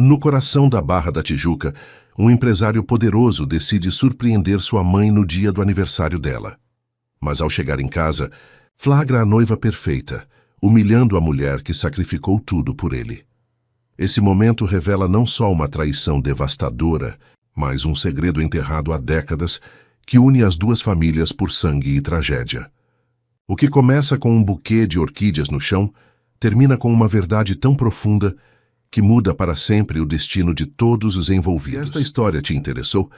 No coração da Barra da Tijuca, um empresário poderoso decide surpreender sua mãe no dia do aniversário dela. Mas ao chegar em casa, flagra a noiva perfeita, humilhando a mulher que sacrificou tudo por ele. Esse momento revela não só uma traição devastadora, mas um segredo enterrado há décadas que une as duas famílias por sangue e tragédia. O que começa com um buquê de orquídeas no chão, termina com uma verdade tão profunda que muda para sempre o destino de todos os envolvidos. Se esta história te interessou,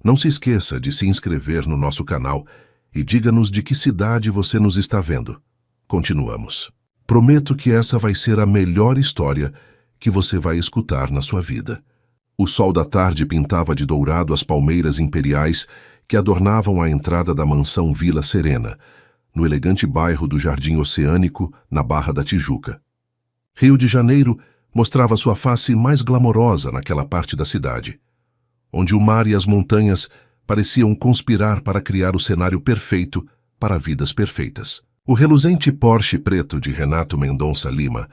não se esqueça de se inscrever no nosso canal e diga-nos de que cidade você nos está vendo. Continuamos. Prometo que essa vai ser a melhor história que você vai escutar na sua vida. O sol da tarde pintava de dourado as palmeiras imperiais que adornavam a entrada da mansão Vila Serena, no elegante bairro do Jardim Oceânico, na Barra da Tijuca. Rio de Janeiro mostrava sua face mais glamourosa naquela parte da cidade, onde o mar e as montanhas pareciam conspirar para criar o cenário perfeito para vidas perfeitas. O reluzente Porsche preto de Renato Mendonça Lima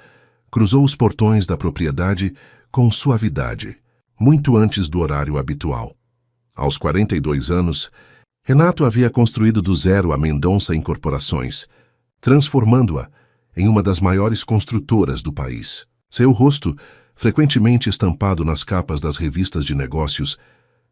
cruzou os portões da propriedade com suavidade, muito antes do horário habitual. Aos 42 anos, Renato havia construído do zero a Mendonça Incorporações, transformando-a em uma das maiores construtoras do país. Seu rosto, frequentemente estampado nas capas das revistas de negócios,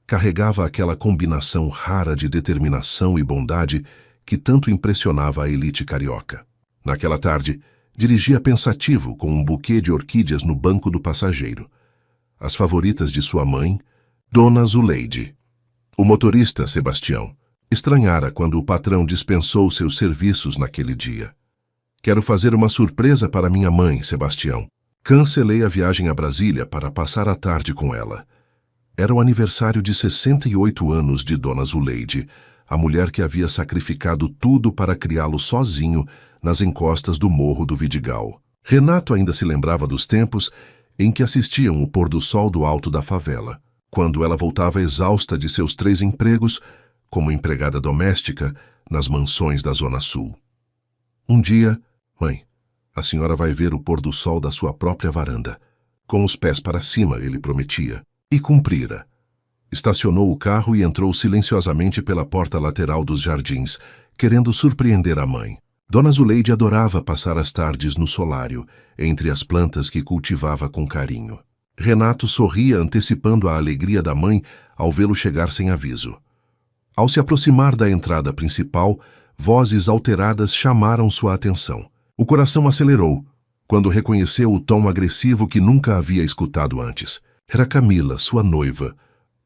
carregava aquela combinação rara de determinação e bondade que tanto impressionava a elite carioca. Naquela tarde, dirigia pensativo com um buquê de orquídeas no banco do passageiro. As favoritas de sua mãe, Dona Zuleide. O motorista, Sebastião, estranhara quando o patrão dispensou seus serviços naquele dia. Quero fazer uma surpresa para minha mãe, Sebastião. Cancelei a viagem a Brasília para passar a tarde com ela. Era o aniversário de 68 anos de Dona Zuleide, a mulher que havia sacrificado tudo para criá-lo sozinho nas encostas do Morro do Vidigal. Renato ainda se lembrava dos tempos em que assistiam o pôr do sol do alto da favela, quando ela voltava exausta de seus 3 empregos como empregada doméstica nas mansões da Zona Sul. Um dia, mãe, a senhora vai ver o pôr do sol da sua própria varanda. Com os pés para cima, ele prometia. E cumprira. Estacionou o carro e entrou silenciosamente pela porta lateral dos jardins, querendo surpreender a mãe. Dona Zuleide adorava passar as tardes no solário, entre as plantas que cultivava com carinho. Renato sorria antecipando a alegria da mãe ao vê-lo chegar sem aviso. Ao se aproximar da entrada principal, vozes alteradas chamaram sua atenção. O coração acelerou, quando reconheceu o tom agressivo que nunca havia escutado antes. Era Camila, sua noiva.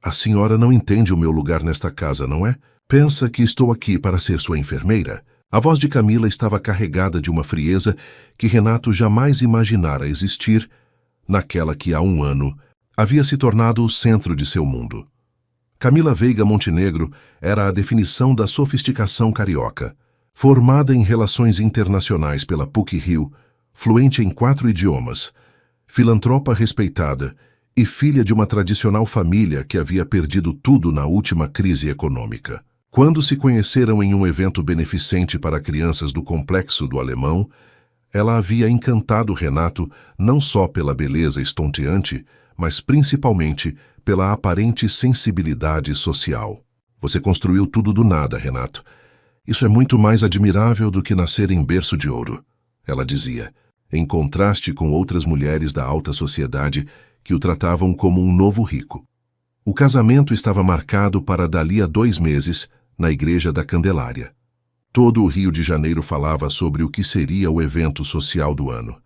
A senhora não entende o meu lugar nesta casa, não é? Pensa que estou aqui para ser sua enfermeira? A voz de Camila estava carregada de uma frieza que Renato jamais imaginara existir naquela que há um ano havia se tornado o centro de seu mundo. Camila Veiga Montenegro era a definição da sofisticação carioca. Formada em Relações Internacionais pela PUC-Rio, fluente em 4 idiomas, filantropa respeitada e filha de uma tradicional família que havia perdido tudo na última crise econômica. Quando se conheceram em um evento beneficente para crianças do Complexo do Alemão, ela havia encantado Renato não só pela beleza estonteante, mas principalmente pela aparente sensibilidade social. Você construiu tudo do nada, Renato. Isso é muito mais admirável do que nascer em berço de ouro, ela dizia, em contraste com outras mulheres da alta sociedade que o tratavam como um novo rico. O casamento estava marcado para dali a 2 meses, na Igreja da Candelária. Todo o Rio de Janeiro falava sobre o que seria o evento social do ano.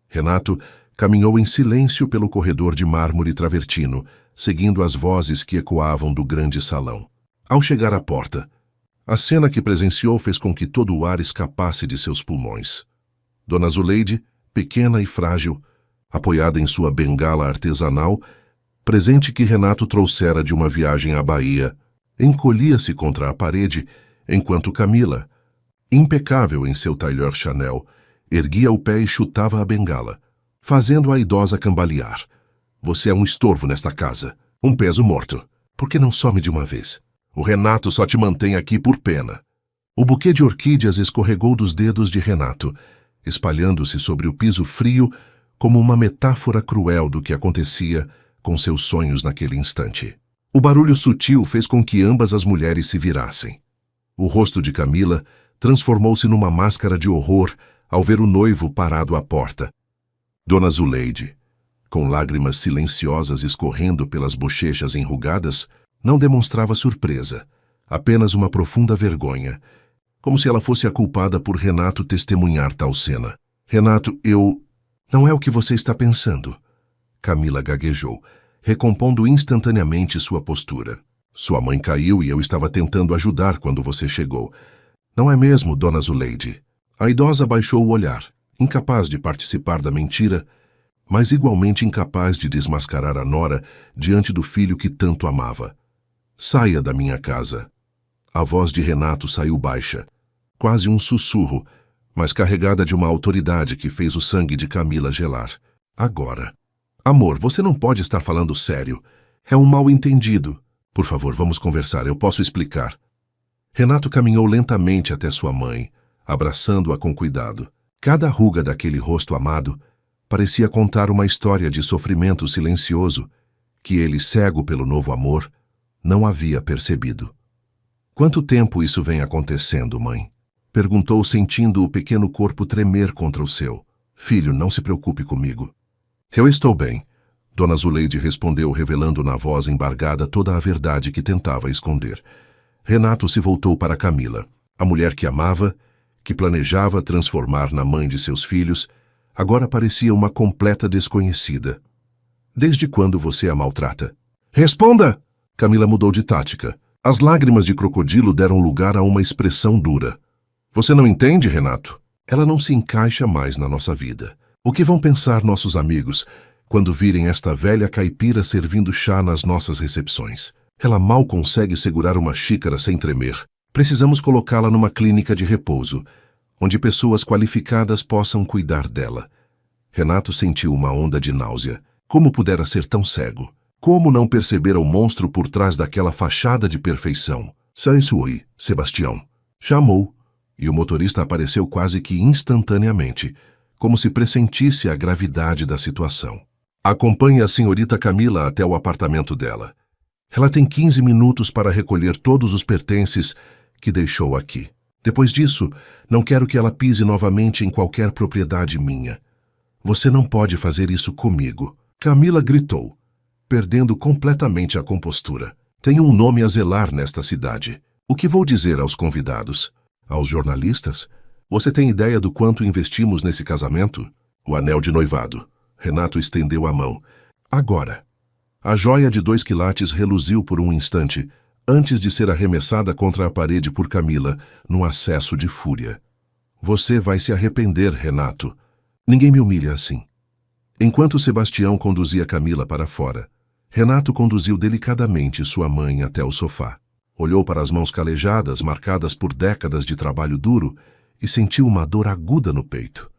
Renato caminhou em silêncio pelo corredor de mármore travertino, seguindo as vozes que ecoavam do grande salão. Ao chegar à porta, a cena que presenciou fez com que todo o ar escapasse de seus pulmões. Dona Zuleide, pequena e frágil, apoiada em sua bengala artesanal, presente que Renato trouxera de uma viagem à Bahia, encolhia-se contra a parede, enquanto Camila, impecável em seu tailleur Chanel, erguia o pé e chutava a bengala, fazendo a idosa cambalear. Você é um estorvo nesta casa, um peso morto. Por que não some de uma vez? O Renato só te mantém aqui por pena. O buquê de orquídeas escorregou dos dedos de Renato, espalhando-se sobre o piso frio como uma metáfora cruel do que acontecia com seus sonhos naquele instante. O barulho sutil fez com que ambas as mulheres se virassem. O rosto de Camila transformou-se numa máscara de horror ao ver o noivo parado à porta. Dona Zuleide, com lágrimas silenciosas escorrendo pelas bochechas enrugadas, não demonstrava surpresa, apenas uma profunda vergonha, como se ela fosse a culpada por Renato testemunhar tal cena. Renato, Não é o que você está pensando. Camila gaguejou, recompondo instantaneamente sua postura. Sua mãe caiu e eu estava tentando ajudar quando você chegou. Não é mesmo, Dona Zuleide? A idosa baixou o olhar, incapaz de participar da mentira, mas igualmente incapaz de desmascarar a nora diante do filho que tanto amava. Saia da minha casa. A voz de Renato saiu baixa, quase um sussurro, mas carregada de uma autoridade que fez o sangue de Camila gelar. Agora. Amor, você não pode estar falando sério. É um mal-entendido. Por favor, vamos conversar, eu posso explicar. Renato caminhou lentamente até sua mãe, abraçando-a com cuidado. Cada ruga daquele rosto amado parecia contar uma história de sofrimento silencioso que ele, cego pelo novo amor, não havia percebido. Quanto tempo isso vem acontecendo, mãe? Perguntou, sentindo o pequeno corpo tremer contra o seu. Filho, não se preocupe comigo. Eu estou bem, Dona Zuleide respondeu, revelando na voz embargada toda a verdade que tentava esconder. Renato se voltou para Camila, a mulher que amava, que planejava transformar na mãe de seus filhos, agora parecia uma completa desconhecida. Desde quando você a maltrata? Responda! Camila mudou de tática. As lágrimas de crocodilo deram lugar a uma expressão dura. Você não entende, Renato? Ela não se encaixa mais na nossa vida. O que vão pensar nossos amigos quando virem esta velha caipira servindo chá nas nossas recepções? Ela mal consegue segurar uma xícara sem tremer. Precisamos colocá-la numa clínica de repouso, onde pessoas qualificadas possam cuidar dela. Renato sentiu uma onda de náusea. Como pudera ser tão cego? Como não perceber o monstro por trás daquela fachada de perfeição? Sansui, Sebastião. Chamou, e o motorista apareceu quase que instantaneamente, como se pressentisse a gravidade da situação. Acompanhe a senhorita Camila até o apartamento dela. Ela tem 15 minutos para recolher todos os pertences que deixou aqui. Depois disso, não quero que ela pise novamente em qualquer propriedade minha. Você não pode fazer isso comigo. Camila gritou, perdendo completamente a compostura. Tenho um nome a zelar nesta cidade. O que vou dizer aos convidados? Aos jornalistas? Você tem ideia do quanto investimos nesse casamento? O anel de noivado. Renato estendeu a mão. Agora. A joia de 2 quilates reluziu por um instante, antes de ser arremessada contra a parede por Camila, num acesso de fúria. Você vai se arrepender, Renato. Ninguém me humilha assim. Enquanto Sebastião conduzia Camila para fora, Renato conduziu delicadamente sua mãe até o sofá. Olhou para as mãos calejadas, marcadas por décadas de trabalho duro, e sentiu uma dor aguda no peito.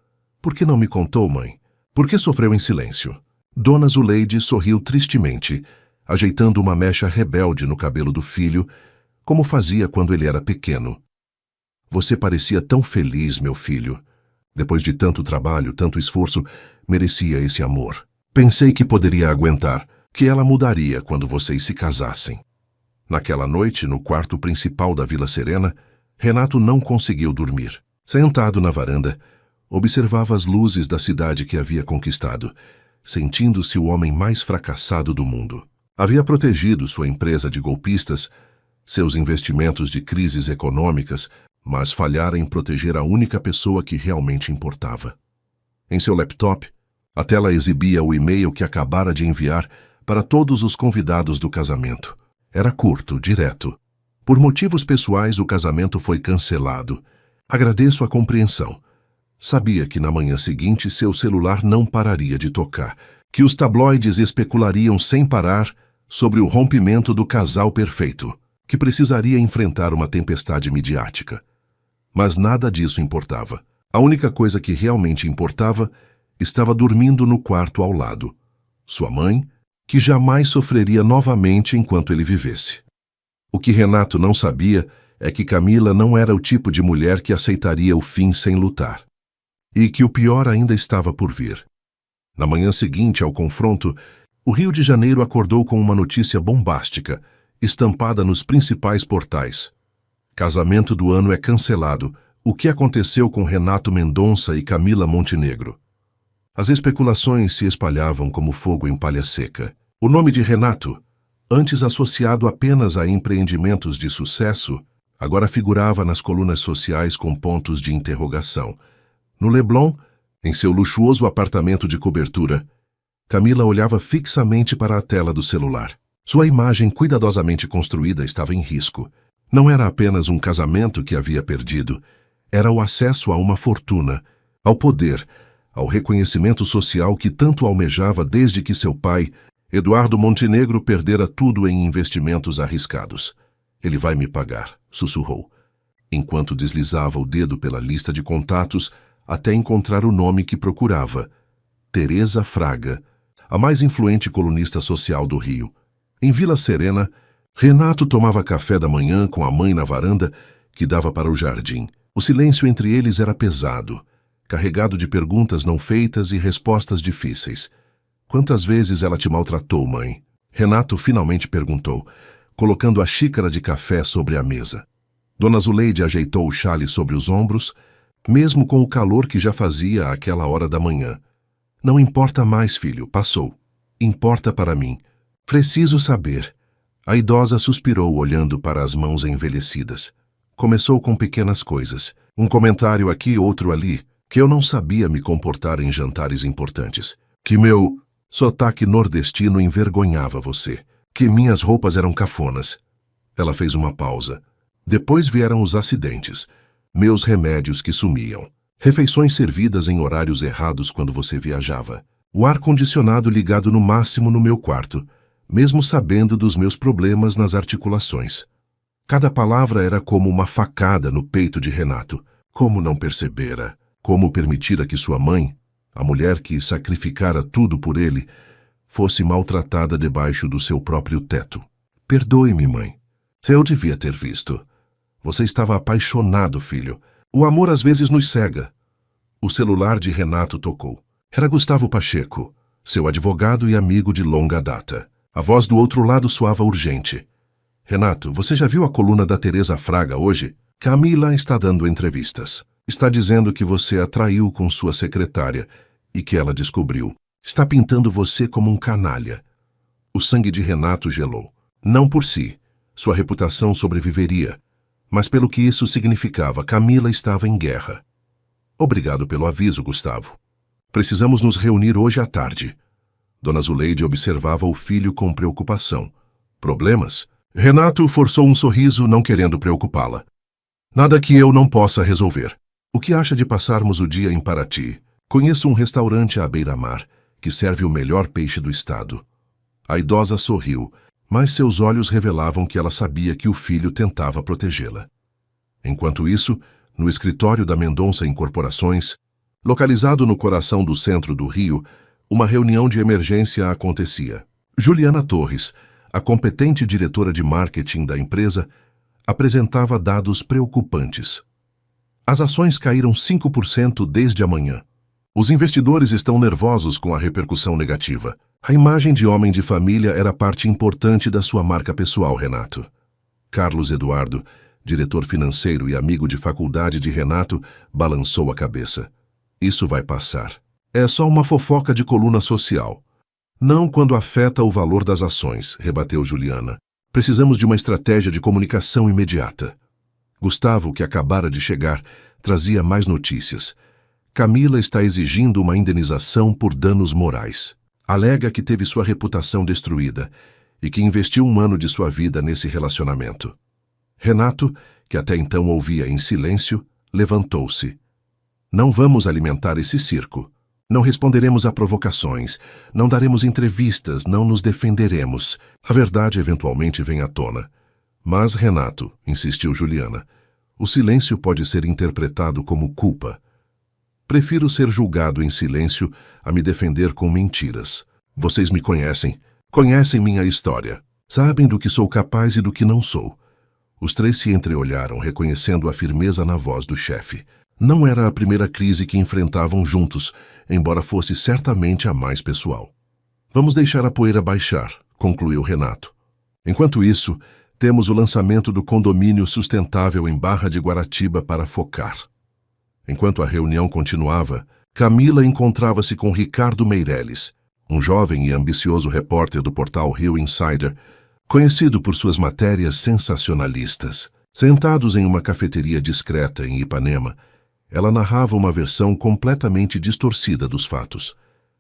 Por que não me contou, mãe? Por que sofreu em silêncio? Dona Zuleide sorriu tristemente, ajeitando uma mecha rebelde no cabelo do filho, como fazia quando ele era pequeno. Você parecia tão feliz, meu filho. Depois de tanto trabalho, tanto esforço, merecia esse amor. Pensei que poderia aguentar, que ela mudaria quando vocês se casassem. Naquela noite, no quarto principal da Vila Serena, Renato não conseguiu dormir. Sentado na varanda, observava as luzes da cidade que havia conquistado, sentindo-se o homem mais fracassado do mundo. Havia protegido sua empresa de golpistas, seus investimentos de crises econômicas, mas falhara em proteger a única pessoa que realmente importava. Em seu laptop, a tela exibia o e-mail que acabara de enviar para todos os convidados do casamento. Era curto, direto. Por motivos pessoais, o casamento foi cancelado. Agradeço a compreensão. Sabia que na manhã seguinte seu celular não pararia de tocar, que os tabloides especulariam sem parar sobre o rompimento do casal perfeito, que precisaria enfrentar uma tempestade midiática. Mas nada disso importava. A única coisa que realmente importava estava dormindo no quarto ao lado. Sua mãe, que jamais sofreria novamente enquanto ele vivesse. O que Renato não sabia é que Camila não era o tipo de mulher que aceitaria o fim sem lutar. E que o pior ainda estava por vir. Na manhã seguinte ao confronto, o Rio de Janeiro acordou com uma notícia bombástica, estampada nos principais portais. Casamento do ano é cancelado. O que aconteceu com Renato Mendonça e Camila Montenegro? As especulações se espalhavam como fogo em palha seca. O nome de Renato, antes associado apenas a empreendimentos de sucesso, agora figurava nas colunas sociais com pontos de interrogação. No Leblon, em seu luxuoso apartamento de cobertura, Camila olhava fixamente para a tela do celular. Sua imagem cuidadosamente construída estava em risco. Não era apenas um casamento que havia perdido, era o acesso a uma fortuna, ao poder, ao reconhecimento social que tanto almejava desde que seu pai, Eduardo Montenegro, perdera tudo em investimentos arriscados. Ele vai me pagar, sussurrou, enquanto deslizava o dedo pela lista de contatos até encontrar o nome que procurava. Teresa Fraga, a mais influente colunista social do Rio. Em Vila Serena, Renato tomava café da manhã com a mãe na varanda que dava para o jardim. O silêncio entre eles era pesado, carregado de perguntas não feitas e respostas difíceis. Quantas vezes ela te maltratou, mãe? Renato finalmente perguntou, colocando a xícara de café sobre a mesa. Dona Zuleide ajeitou o xale sobre os ombros, mesmo com o calor que já fazia àquela hora da manhã. Não importa mais, filho, passou. Importa para mim. Preciso saber. A idosa suspirou olhando para as mãos envelhecidas. Começou com pequenas coisas. Um comentário aqui, outro ali, que eu não sabia me comportar em jantares importantes. Que meu sotaque nordestino envergonhava você. Que minhas roupas eram cafonas. Ela fez uma pausa. Depois vieram os acidentes. Meus remédios que sumiam. Refeições servidas em horários errados quando você viajava. O ar-condicionado ligado no máximo no meu quarto, mesmo sabendo dos meus problemas nas articulações. Cada palavra era como uma facada no peito de Renato. Como não percebera? Como permitira que sua mãe, a mulher que sacrificara tudo por ele, fosse maltratada debaixo do seu próprio teto? Perdoe-me, mãe. Eu devia ter visto. Você estava apaixonado, filho. O amor às vezes nos cega. O celular de Renato tocou. Era Gustavo Pacheco, seu advogado e amigo de longa data. A voz do outro lado soava urgente. Renato, você já viu a coluna da Teresa Fraga hoje? Camila está dando entrevistas. Está dizendo que você a traiu com sua secretária e que ela descobriu. Está pintando você como um canalha. O sangue de Renato gelou. Não por si. Sua reputação sobreviveria. Mas pelo que isso significava, Camila estava em guerra. Obrigado pelo aviso, Gustavo. Precisamos nos reunir hoje à tarde. Dona Zuleide observava o filho com preocupação. Problemas? Renato forçou um sorriso, não querendo preocupá-la. Nada que eu não possa resolver. O que acha de passarmos o dia em Paraty? Conheço um restaurante à beira-mar, que serve o melhor peixe do estado. A idosa sorriu, mas seus olhos revelavam que ela sabia que o filho tentava protegê-la. Enquanto isso, no escritório da Mendonça Incorporações, localizado no coração do centro do Rio, uma reunião de emergência acontecia. Juliana Torres, a competente diretora de marketing da empresa, apresentava dados preocupantes. As ações caíram 5% desde a manhã. Os investidores estão nervosos com a repercussão negativa. A imagem de homem de família era parte importante da sua marca pessoal, Renato. Carlos Eduardo, diretor financeiro e amigo de faculdade de Renato, balançou a cabeça. Isso vai passar. É só uma fofoca de coluna social. Não quando afeta o valor das ações, rebateu Juliana. Precisamos de uma estratégia de comunicação imediata. Gustavo, que acabara de chegar, trazia mais notícias. Camila está exigindo uma indenização por danos morais. Alega que teve sua reputação destruída e que investiu um ano de sua vida nesse relacionamento. Renato, que até então ouvia em silêncio, levantou-se. Não vamos alimentar esse circo. Não responderemos a provocações, não daremos entrevistas, não nos defenderemos. A verdade eventualmente vem à tona. Mas, Renato, insistiu Juliana, o silêncio pode ser interpretado como culpa. Prefiro ser julgado em silêncio a me defender com mentiras. Vocês me conhecem, conhecem minha história. Sabem do que sou capaz e do que não sou. Os três se entreolharam, reconhecendo a firmeza na voz do chefe. Não era a primeira crise que enfrentavam juntos, embora fosse certamente a mais pessoal. Vamos deixar a poeira baixar, concluiu Renato. Enquanto isso, temos o lançamento do condomínio sustentável em Barra de Guaratiba para focar. Enquanto a reunião continuava, Camila encontrava-se com Ricardo Meirelles, um jovem e ambicioso repórter do portal Rio Insider, conhecido por suas matérias sensacionalistas. Sentados em uma cafeteria discreta em Ipanema, ela narrava uma versão completamente distorcida dos fatos.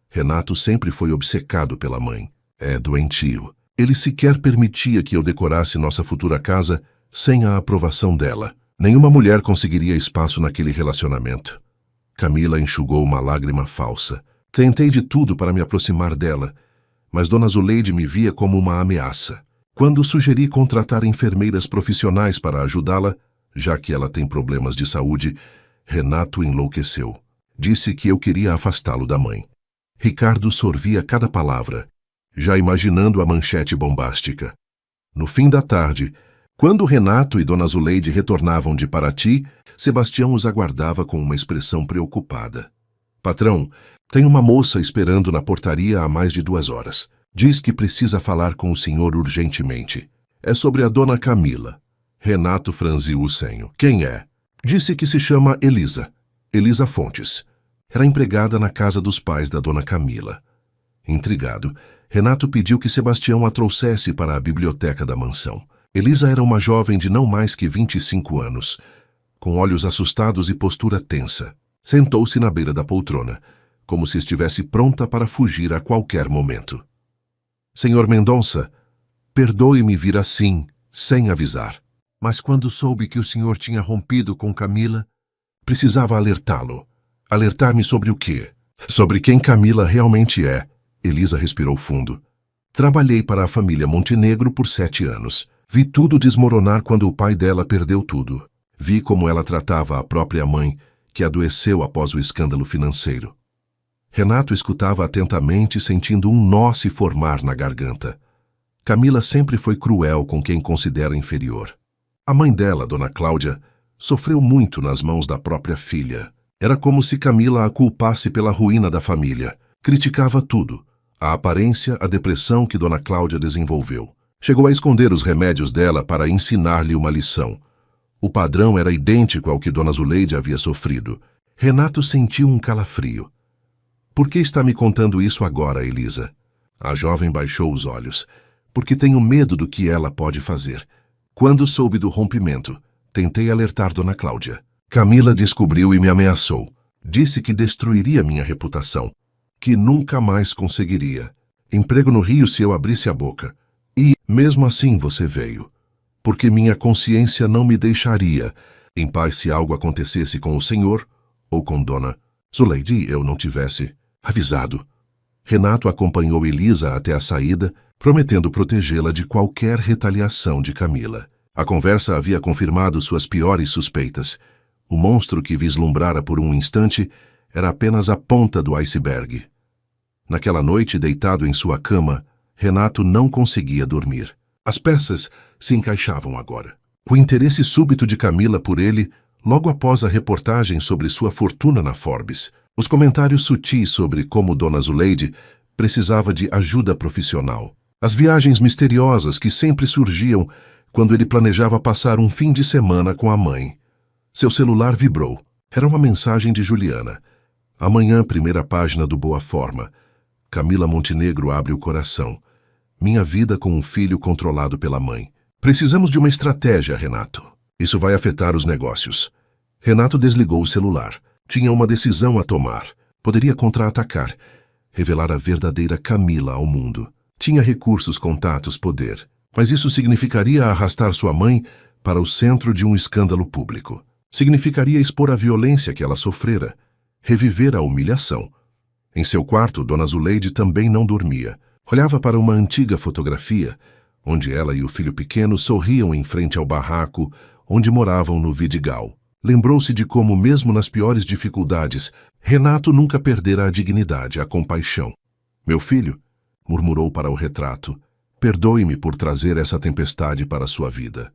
Renato sempre foi obcecado pela mãe. É doentio. Ele sequer permitia que eu decorasse nossa futura casa sem a aprovação dela. Nenhuma mulher conseguiria espaço naquele relacionamento. Camila enxugou uma lágrima falsa. Tentei de tudo para me aproximar dela, mas Dona Zuleide me via como uma ameaça. Quando sugeri contratar enfermeiras profissionais para ajudá-la, já que ela tem problemas de saúde, Renato enlouqueceu. Disse que eu queria afastá-lo da mãe. Ricardo sorvia cada palavra, já imaginando a manchete bombástica. No fim da tarde, quando Renato e Dona Zuleide retornavam de Paraty, Sebastião os aguardava com uma expressão preocupada. Patrão, tem uma moça esperando na portaria há mais de 2 horas. Diz que precisa falar com o senhor urgentemente. É sobre a Dona Camila. Renato franziu o senho. Quem é? Disse que se chama Elisa. Elisa Fontes. Era empregada na casa dos pais da Dona Camila. Intrigado, Renato pediu que Sebastião a trouxesse para a biblioteca da mansão. Elisa era uma jovem de não mais que 25 anos, com olhos assustados e postura tensa. Sentou-se na beira da poltrona, como se estivesse pronta para fugir a qualquer momento. Senhor Mendonça, perdoe-me vir assim, sem avisar. Mas quando soube que o senhor tinha rompido com Camila, precisava alertá-lo. Alertar-me sobre o quê? Sobre quem Camila realmente é. Elisa respirou fundo. Trabalhei para a família Montenegro por 7 anos. Vi tudo desmoronar quando o pai dela perdeu tudo. Vi como ela tratava a própria mãe, que adoeceu após o escândalo financeiro. Renato escutava atentamente, sentindo um nó se formar na garganta. Camila sempre foi cruel com quem considera inferior. A mãe dela, Dona Cláudia, sofreu muito nas mãos da própria filha. Era como se Camila a culpasse pela ruína da família. Criticava tudo. A aparência, a depressão que Dona Cláudia desenvolveu. Chegou a esconder os remédios dela para ensinar-lhe uma lição. O padrão era idêntico ao que Dona Zuleide havia sofrido. Renato sentiu um calafrio. Por que está me contando isso agora, Elisa? A jovem baixou os olhos. Porque tenho medo do que ela pode fazer. Quando soube do rompimento, tentei alertar Dona Cláudia. Camila descobriu e me ameaçou. Disse que destruiria minha reputação. Que nunca mais conseguiria. Emprego no Rio se eu abrisse a boca. E, mesmo assim, você veio. Porque minha consciência não me deixaria em paz se algo acontecesse com o senhor ou com Dona Zuleide e eu não tivesse avisado. Renato acompanhou Elisa até a saída, prometendo protegê-la de qualquer retaliação de Camila. A conversa havia confirmado suas piores suspeitas. O monstro que vislumbrara por um instante era apenas a ponta do iceberg. Naquela noite, deitado em sua cama, Renato não conseguia dormir. As peças se encaixavam agora. O interesse súbito de Camila por ele, logo após a reportagem sobre sua fortuna na Forbes, os comentários sutis sobre como Dona Zuleide precisava de ajuda profissional, as viagens misteriosas que sempre surgiam quando ele planejava passar um fim de semana com a mãe. Seu celular vibrou. Era uma mensagem de Juliana. Amanhã, primeira página do Boa Forma. Camila Montenegro abre o coração. Minha vida com um filho controlado pela mãe. Precisamos de uma estratégia, Renato. Isso vai afetar os negócios. Renato desligou o celular. Tinha uma decisão a tomar. Poderia contra-atacar. Revelar a verdadeira Camila ao mundo. Tinha recursos, contatos, poder. Mas isso significaria arrastar sua mãe para o centro de um escândalo público. Significaria expor a violência que ela sofrera. Reviver a humilhação. Em seu quarto, Dona Zuleide também não dormia. Olhava para uma antiga fotografia, onde ela e o filho pequeno sorriam em frente ao barraco onde moravam no Vidigal. Lembrou-se de como, mesmo nas piores dificuldades, Renato nunca perdera a dignidade, a compaixão. Meu filho, murmurou para o retrato, perdoe-me por trazer essa tempestade para a sua vida.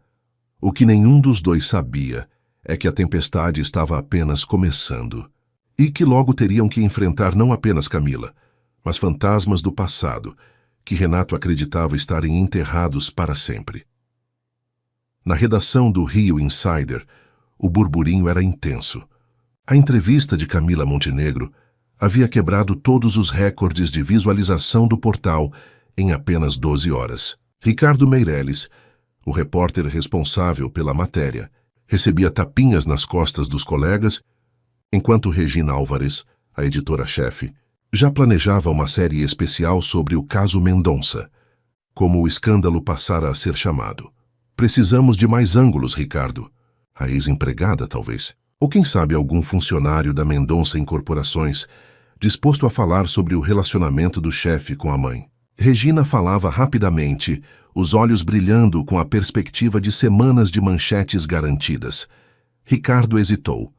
O que nenhum dos dois sabia é que a tempestade estava apenas começando e que logo teriam que enfrentar não apenas Camila, mas fantasmas do passado, que Renato acreditava estarem enterrados para sempre. Na redação do Rio Insider, o burburinho era intenso. A entrevista de Camila Montenegro havia quebrado todos os recordes de visualização do portal em apenas 12 horas. Ricardo Meirelles, o repórter responsável pela matéria, recebia tapinhas nas costas dos colegas, enquanto Regina Álvares, a editora-chefe, já planejava uma série especial sobre o caso Mendonça, como o escândalo passara a ser chamado. Precisamos de mais ângulos, Ricardo. A ex-empregada, talvez. Ou quem sabe algum funcionário da Mendonça Incorporações, disposto a falar sobre o relacionamento do chefe com a mãe. Regina falava rapidamente, os olhos brilhando com a perspectiva de semanas de manchetes garantidas. Ricardo hesitou.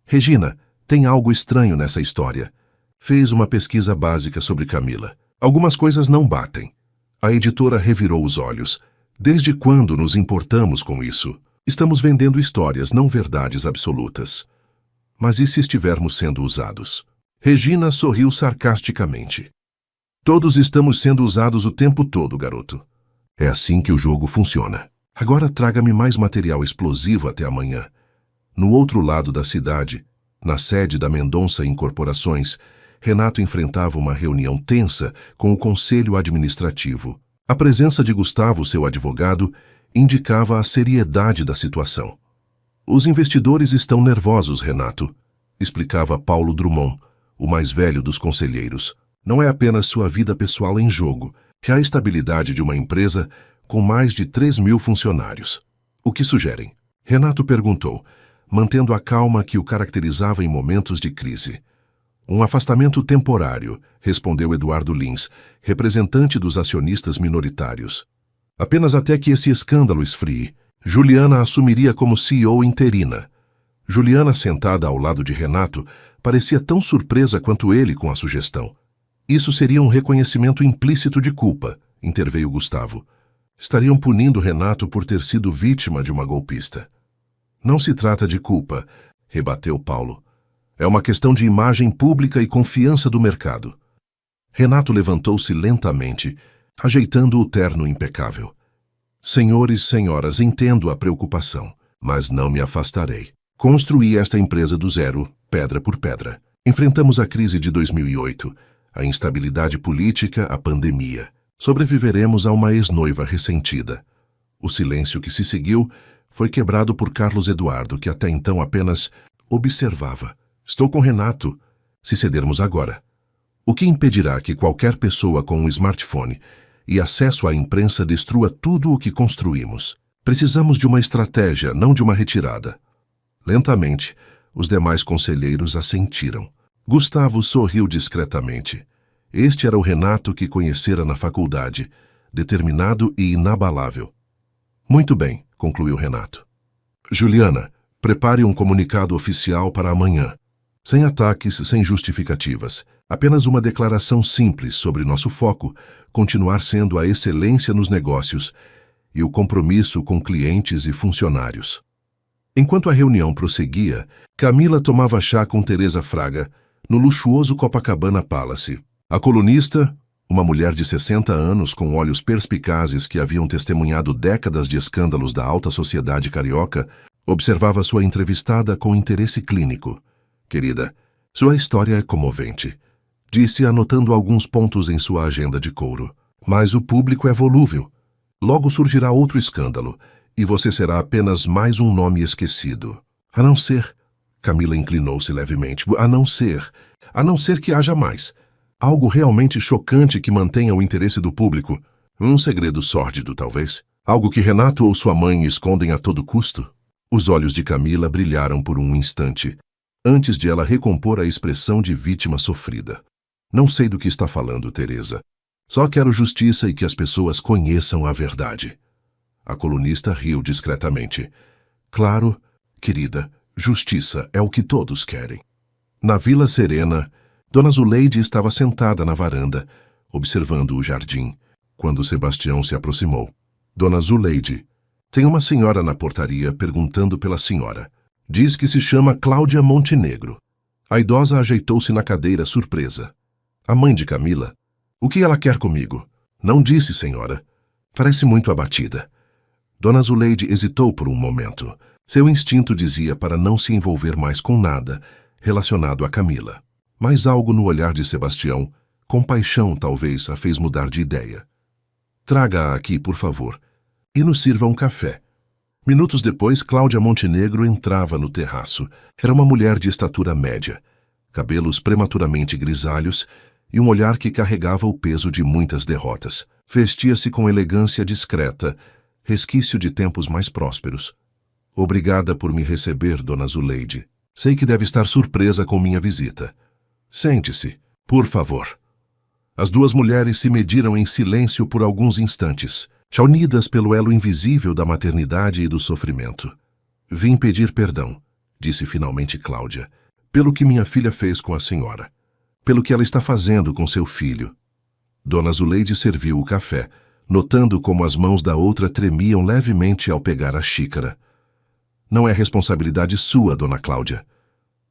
Regina, tem algo estranho nessa história. Fez uma pesquisa básica sobre Camila. Algumas coisas não batem. A editora revirou os olhos. Desde quando nos importamos com isso? Estamos vendendo histórias, não verdades absolutas. Mas e se estivermos sendo usados? Regina sorriu sarcasticamente. Todos estamos sendo usados o tempo todo, garoto. É assim que o jogo funciona. Agora traga-me mais material explosivo até amanhã. No outro lado da cidade, na sede da Mendonça Incorporações, Renato enfrentava uma reunião tensa com o conselho administrativo. A presença de Gustavo, seu advogado, indicava a seriedade da situação. Os investidores estão nervosos, Renato, explicava Paulo Drummond, o mais velho dos conselheiros. Não é apenas sua vida pessoal em jogo, é a estabilidade de uma empresa com mais de 3.000 funcionários. O que sugerem? Renato perguntou, mantendo a calma que o caracterizava em momentos de crise. Um afastamento temporário, respondeu Eduardo Lins, representante dos acionistas minoritários. Apenas até que esse escândalo esfrie, Juliana assumiria como CEO interina. Juliana, sentada ao lado de Renato, parecia tão surpresa quanto ele com a sugestão. Isso seria um reconhecimento implícito de culpa, interveio Gustavo. Estariam punindo Renato por ter sido vítima de uma golpista. Não se trata de culpa, rebateu Paulo. É uma questão de imagem pública e confiança do mercado. Renato levantou-se lentamente, ajeitando o terno impecável. Senhores e senhoras, entendo a preocupação, mas não me afastarei. Construí esta empresa do zero, pedra por pedra. Enfrentamos a crise de 2008, a instabilidade política, a pandemia. Sobreviveremos a uma ex-noiva ressentida. O silêncio que se seguiu foi quebrado por Carlos Eduardo, que até então apenas observava. Estou com Renato, se cedermos agora. O que impedirá que qualquer pessoa com um smartphone e acesso à imprensa destrua tudo o que construímos? Precisamos de uma estratégia, não de uma retirada. Lentamente, os demais conselheiros assentiram. Gustavo sorriu discretamente. Este era o Renato que conhecera na faculdade, determinado e inabalável. Muito bem, concluiu Renato. Juliana, prepare um comunicado oficial para amanhã. Sem ataques, sem justificativas. Apenas uma declaração simples sobre nosso foco, continuar sendo a excelência nos negócios e o compromisso com clientes e funcionários. Enquanto a reunião prosseguia, Camila tomava chá com Teresa Fraga, no luxuoso Copacabana Palace. A colunista, uma mulher de 60 anos com olhos perspicazes que haviam testemunhado décadas de escândalos da alta sociedade carioca, observava sua entrevistada com interesse clínico. Querida, sua história é comovente, disse anotando alguns pontos em sua agenda de couro. Mas o público é volúvel. Logo surgirá outro escândalo, e você será apenas mais um nome esquecido. A não ser... Camila inclinou-se levemente. A não ser que haja mais. Algo realmente chocante que mantenha o interesse do público. Um segredo sórdido, talvez. Algo que Renato ou sua mãe escondem a todo custo. Os olhos de Camila brilharam por um instante, antes de ela recompor a expressão de vítima sofrida. Não sei do que está falando, Teresa. Só quero justiça e que as pessoas conheçam a verdade. A colunista riu discretamente. Claro, querida, justiça é o que todos querem. Na Vila Serena, Dona Zuleide estava sentada na varanda, observando o jardim, quando Sebastião se aproximou. Dona Zuleide, tem uma senhora na portaria perguntando pela senhora. Diz que se chama Cláudia Montenegro. A idosa ajeitou-se na cadeira, surpresa. A mãe de Camila. O que ela quer comigo? Não disse, senhora. Parece muito abatida. Dona Zuleide hesitou por um momento. Seu instinto dizia para não se envolver mais com nada relacionado a Camila. Mas algo no olhar de Sebastião, compaixão talvez, a fez mudar de ideia. Traga-a aqui, por favor, e nos sirva um café. Minutos depois, Cláudia Montenegro entrava no terraço. Era uma mulher de estatura média, cabelos prematuramente grisalhos e um olhar que carregava o peso de muitas derrotas. Vestia-se com elegância discreta, resquício de tempos mais prósperos. Obrigada por me receber, Dona Zuleide. Sei que deve estar surpresa com minha visita. Sente-se, por favor. As duas mulheres se mediram em silêncio por alguns instantes, unidas pelo elo invisível da maternidade e do sofrimento. Vim pedir perdão, disse finalmente Cláudia, pelo que minha filha fez com a senhora, pelo que ela está fazendo com seu filho. Dona Zuleide serviu o café, notando como as mãos da outra tremiam levemente ao pegar a xícara. Não é responsabilidade sua, Dona Cláudia.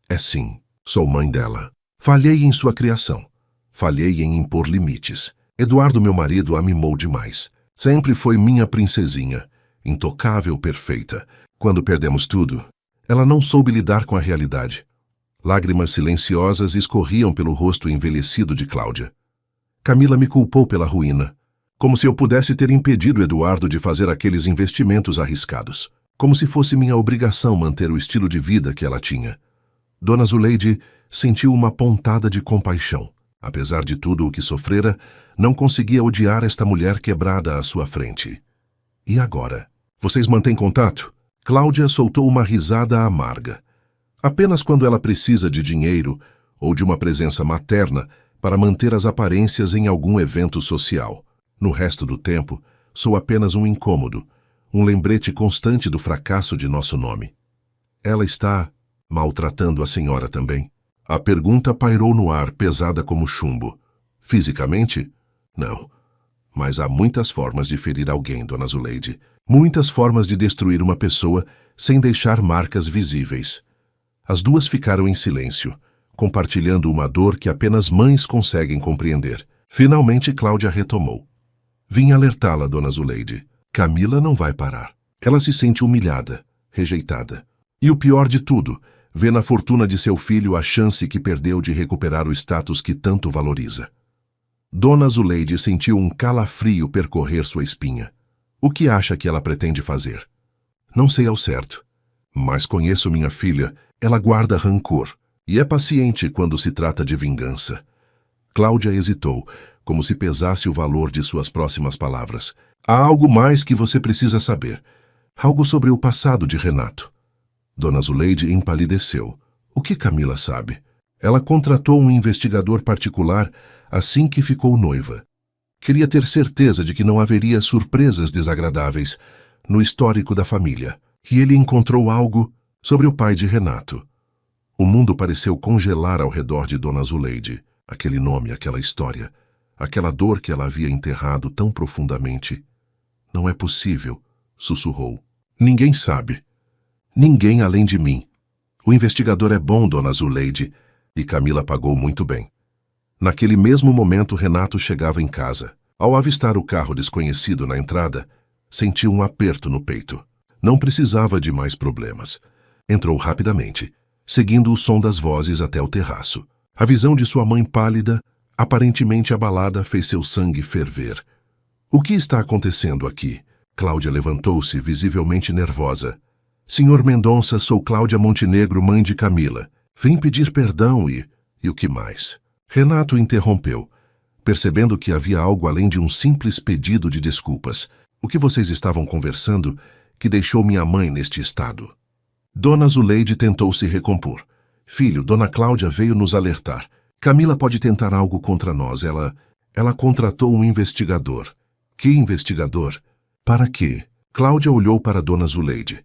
É sim, sou mãe dela. Falhei em sua criação. Falhei em impor limites. Eduardo, meu marido, a mimou demais. Sempre foi minha princesinha, intocável, perfeita. Quando perdemos tudo, ela não soube lidar com a realidade. Lágrimas silenciosas escorriam pelo rosto envelhecido de Cláudia. Camila me culpou pela ruína, como se eu pudesse ter impedido Eduardo de fazer aqueles investimentos arriscados, como se fosse minha obrigação manter o estilo de vida que ela tinha. Dona Zuleide sentiu uma pontada de compaixão. Apesar de tudo o que sofrera, não conseguia odiar esta mulher quebrada à sua frente. E agora? Vocês mantêm contato? Cláudia soltou uma risada amarga. Apenas quando ela precisa de dinheiro ou de uma presença materna para manter as aparências em algum evento social. No resto do tempo, sou apenas um incômodo, um lembrete constante do fracasso de nosso nome. Ela está maltratando a senhora também? A pergunta pairou no ar, pesada como chumbo. Fisicamente? Não. Mas há muitas formas de ferir alguém, Dona Zuleide. Muitas formas de destruir uma pessoa sem deixar marcas visíveis. As duas ficaram em silêncio, compartilhando uma dor que apenas mães conseguem compreender. Finalmente, Cláudia retomou. Vim alertá-la, Dona Zuleide. Camila não vai parar. Ela se sente humilhada, rejeitada. E o pior de tudo, vê na fortuna de seu filho a chance que perdeu de recuperar o status que tanto valoriza. Dona Zuleide sentiu um calafrio percorrer sua espinha. O que acha que ela pretende fazer? Não sei ao certo, mas conheço minha filha. Ela guarda rancor e é paciente quando se trata de vingança. Cláudia hesitou, como se pesasse o valor de suas próximas palavras. Há algo mais que você precisa saber. Algo sobre o passado de Renato. Dona Zuleide empalideceu. O que Camila sabe? Ela contratou um investigador particular assim que ficou noiva. Queria ter certeza de que não haveria surpresas desagradáveis no histórico da família. E ele encontrou algo sobre o pai de Renato. O mundo pareceu congelar ao redor de Dona Zuleide. Aquele nome, aquela história, aquela dor que ela havia enterrado tão profundamente. Não é possível, sussurrou. Ninguém sabe. Ninguém além de mim. O investigador é bom, Dona Zuleide, e Camila pagou muito bem. Naquele mesmo momento, Renato chegava em casa. Ao avistar o carro desconhecido na entrada, sentiu um aperto no peito. Não precisava de mais problemas. Entrou rapidamente, seguindo o som das vozes até o terraço. A visão de sua mãe pálida, aparentemente abalada, fez seu sangue ferver. O que está acontecendo aqui? Cláudia levantou-se, visivelmente nervosa. Senhor Mendonça, sou Cláudia Montenegro, mãe de Camila. Vim pedir perdão e o que mais? Renato interrompeu, percebendo que havia algo além de um simples pedido de desculpas. O que vocês estavam conversando que deixou minha mãe neste estado? Dona Zuleide tentou se recompor. Filho, Dona Cláudia veio nos alertar. Camila pode tentar algo contra nós. Ela contratou um investigador. Que investigador? Para quê? Cláudia olhou para Dona Zuleide,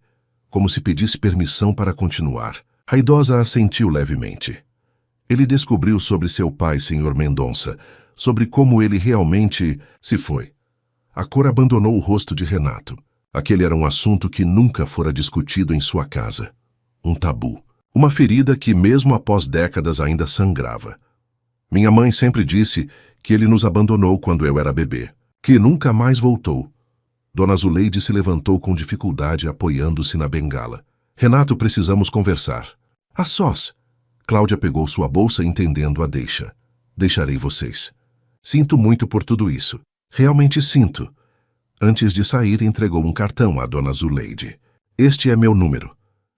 como se pedisse permissão para continuar. A idosa assentiu levemente. Ele descobriu sobre seu pai, Sr. Mendonça, sobre como ele realmente se foi. A cor abandonou o rosto de Renato. Aquele era um assunto que nunca fora discutido em sua casa. um tabu. Uma ferida que, mesmo após décadas, ainda sangrava. Minha mãe sempre disse que ele nos abandonou quando eu era bebê, que nunca mais voltou. Dona Zuleide se levantou com dificuldade, apoiando-se na bengala. Renato, precisamos conversar. A sós. Cláudia pegou sua bolsa, entendendo a deixa. Deixarei vocês. Sinto muito por tudo isso. Realmente sinto. Antes de sair, entregou um cartão à Dona Zuleide. Este é meu número.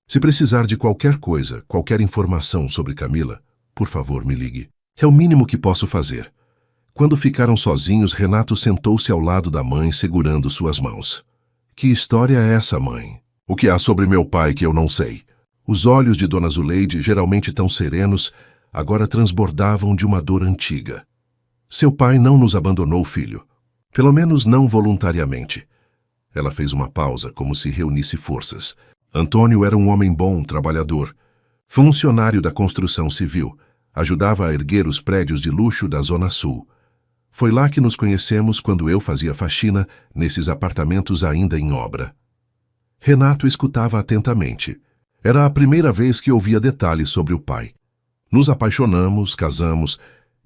Se precisar de qualquer coisa, qualquer informação sobre Camila, por favor, me ligue. É o mínimo que posso fazer. Quando ficaram sozinhos, Renato sentou-se ao lado da mãe, segurando suas mãos. Que história é essa, mãe? O que há sobre meu pai que eu não sei? Os olhos de Dona Zuleide, geralmente tão serenos, agora transbordavam de uma dor antiga. Seu pai não nos abandonou, filho. Pelo menos não voluntariamente. Ela fez uma pausa, como se reunisse forças. Antônio era um homem bom, trabalhador. Funcionário da construção civil. Ajudava a erguer os prédios de luxo da Zona Sul. Foi lá que nos conhecemos quando eu fazia faxina nesses apartamentos ainda em obra. Renato escutava atentamente. Era a primeira vez que ouvia detalhes sobre o pai. Nos apaixonamos, casamos,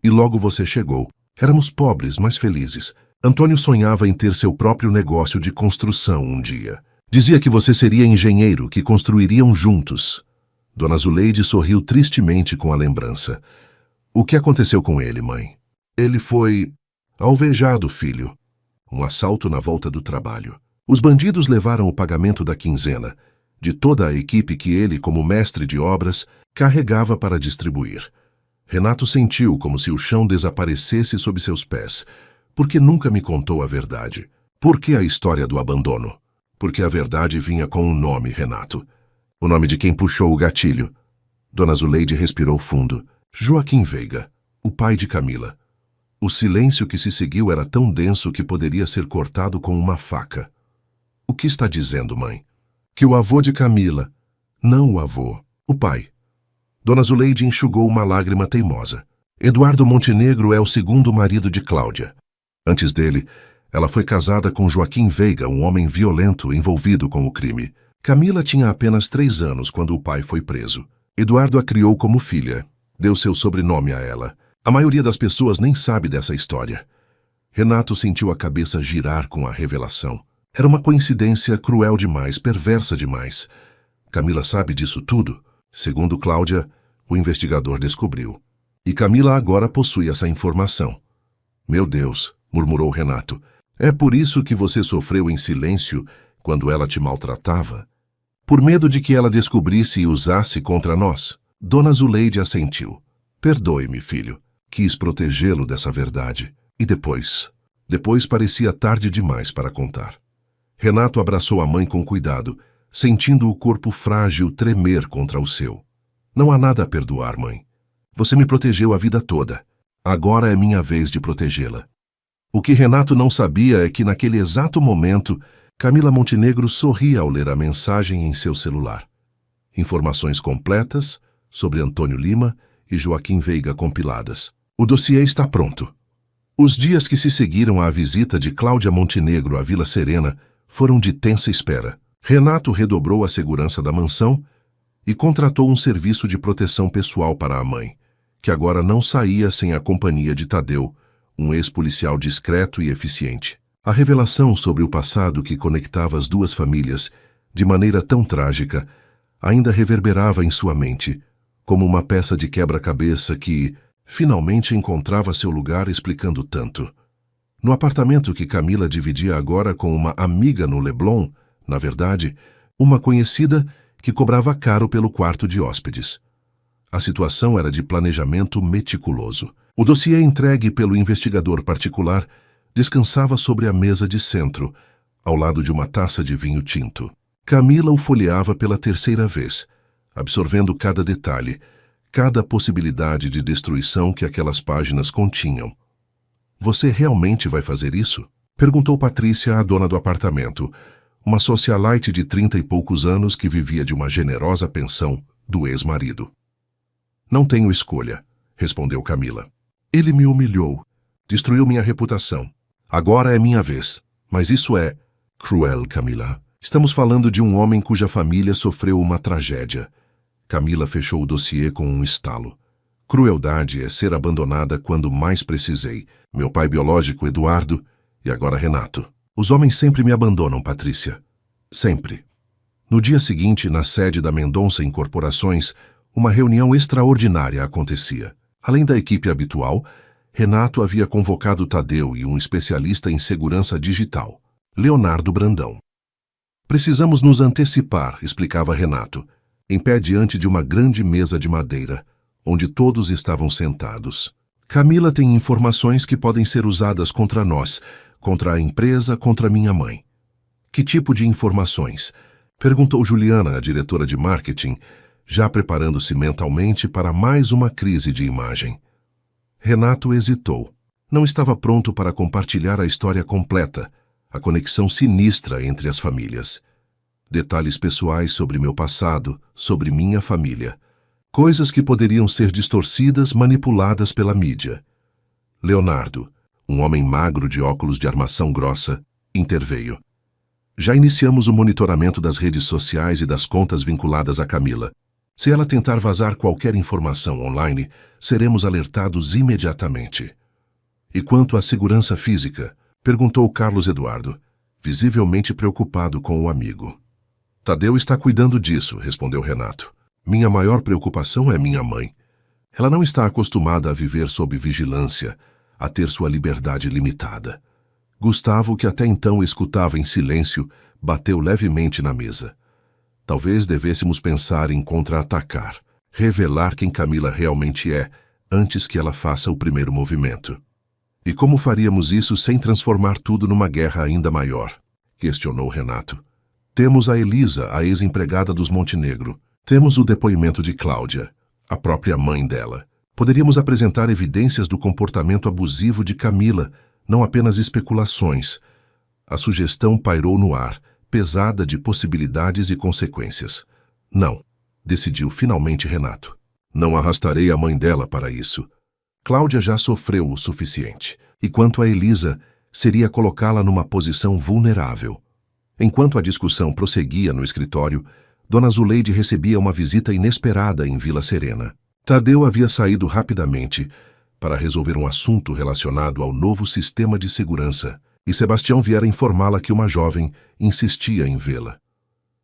e logo você chegou. Éramos pobres, mas felizes. Antônio sonhava em ter seu próprio negócio de construção um dia. Dizia que você seria engenheiro, que construiriam juntos. Dona Zuleide sorriu tristemente com a lembrança. O que aconteceu com ele, mãe? Ele foi alvejado, filho. Um assalto na volta do trabalho. Os bandidos levaram o pagamento da quinzena, de toda a equipe que ele, como mestre de obras, carregava para distribuir. Renato sentiu como se o chão desaparecesse sob seus pés. Por que nunca me contou a verdade? Por que a história do abandono? Porque a verdade vinha com um nome, Renato. O nome de quem puxou o gatilho. Dona Zuleide respirou fundo. Joaquim Veiga, o pai de Camila. O silêncio que se seguiu era tão denso que poderia ser cortado com uma faca. O que está dizendo, mãe? Que o avô de Camila, não o avô, o pai. Dona Zuleide enxugou uma lágrima teimosa. Eduardo Montenegro é o segundo marido de Cláudia. Antes dele, ela foi casada com Joaquim Veiga, um homem violento envolvido com o crime. Camila tinha apenas 3 anos quando o pai foi preso. Eduardo a criou como filha. Deu seu sobrenome a ela. A maioria das pessoas nem sabe dessa história. Renato sentiu a cabeça girar com a revelação. Era uma coincidência cruel demais, perversa demais. Camila sabe disso tudo? Segundo Cláudia, o investigador descobriu. E Camila agora possui essa informação. Meu Deus, murmurou Renato. É por isso que você sofreu em silêncio quando ela te maltratava? Por medo de que ela descobrisse e usasse contra nós? Dona Zuleide assentiu. Perdoe-me, filho. Quis protegê-lo dessa verdade. E depois? Depois parecia tarde demais para contar. Renato abraçou a mãe com cuidado, sentindo o corpo frágil tremer contra o seu. Não há nada a perdoar, mãe. Você me protegeu a vida toda. Agora é minha vez de protegê-la. O que Renato não sabia é que, naquele exato momento, Camila Montenegro sorria ao ler a mensagem em seu celular. Informações completas sobre Antônio Lima e Joaquim Veiga compiladas. O dossiê está pronto. Os dias que se seguiram à visita de Cláudia Montenegro à Vila Serena foram de tensa espera. Renato redobrou a segurança da mansão e contratou um serviço de proteção pessoal para a mãe, que agora não saía sem a companhia de Tadeu, um ex-policial discreto e eficiente. A revelação sobre o passado que conectava as duas famílias, de maneira tão trágica, ainda reverberava em sua mente, como uma peça de quebra-cabeça que, finalmente, encontrava seu lugar explicando tanto. No apartamento que Camila dividia agora com uma amiga no Leblon, na verdade, uma conhecida que cobrava caro pelo quarto de hóspedes. A situação era de planejamento meticuloso. O dossiê entregue pelo investigador particular descansava sobre a mesa de centro, ao lado de uma taça de vinho tinto. Camila o folheava pela 3ª vez, absorvendo cada detalhe, cada possibilidade de destruição que aquelas páginas continham. Você realmente vai fazer isso? Perguntou Patrícia, a dona do apartamento, uma socialite de 30 e poucos anos que vivia de uma generosa pensão do ex-marido. Não tenho escolha, respondeu Camila. Ele me humilhou, destruiu minha reputação. Agora é minha vez. Mas isso é cruel, Camila. Estamos falando de um homem cuja família sofreu uma tragédia. Camila fechou o dossiê com um estalo. Crueldade é ser abandonada quando mais precisei. Meu pai biológico, Eduardo, e agora Renato. Os homens sempre me abandonam, Patrícia. Sempre. No dia seguinte, na sede da Mendonça Incorporações, uma reunião extraordinária acontecia. Além da equipe habitual, Renato havia convocado Tadeu e um especialista em segurança digital, Leonardo Brandão. Precisamos nos antecipar, explicava Renato, em pé diante de uma grande mesa de madeira, onde todos estavam sentados. Camila tem informações que podem ser usadas contra nós, contra a empresa, contra minha mãe. Que tipo de informações? Perguntou Juliana, a diretora de marketing, já preparando-se mentalmente para mais uma crise de imagem. Renato hesitou. Não estava pronto para compartilhar a história completa, a conexão sinistra entre as famílias. Detalhes pessoais sobre meu passado, sobre minha família. Coisas que poderiam ser distorcidas, manipuladas pela mídia. Leonardo, um homem magro de óculos de armação grossa, interveio. Já iniciamos o monitoramento das redes sociais e das contas vinculadas a Camila. Se ela tentar vazar qualquer informação online, seremos alertados imediatamente. E quanto à segurança física? Perguntou Carlos Eduardo, visivelmente preocupado com o amigo. Tadeu está cuidando disso, respondeu Renato. Minha maior preocupação é minha mãe. Ela não está acostumada a viver sob vigilância, a ter sua liberdade limitada. Gustavo, que até então escutava em silêncio, bateu levemente na mesa. Talvez devêssemos pensar em contra-atacar, revelar quem Camila realmente é, antes que ela faça o primeiro movimento. E como faríamos isso sem transformar tudo numa guerra ainda maior? Questionou Renato. Temos a Elisa, a ex-empregada dos Montenegro. Temos o depoimento de Cláudia, a própria mãe dela. Poderíamos apresentar evidências do comportamento abusivo de Camila, não apenas especulações. A sugestão pairou no ar, pesada de possibilidades e consequências. Não, decidiu finalmente Renato. Não arrastarei a mãe dela para isso. Cláudia já sofreu o suficiente. E quanto a Elisa, seria colocá-la numa posição vulnerável. Enquanto a discussão prosseguia no escritório, Dona Zuleide recebia uma visita inesperada em Vila Serena. Tadeu havia saído rapidamente para resolver um assunto relacionado ao novo sistema de segurança, e Sebastião viera informá-la que uma jovem insistia em vê-la.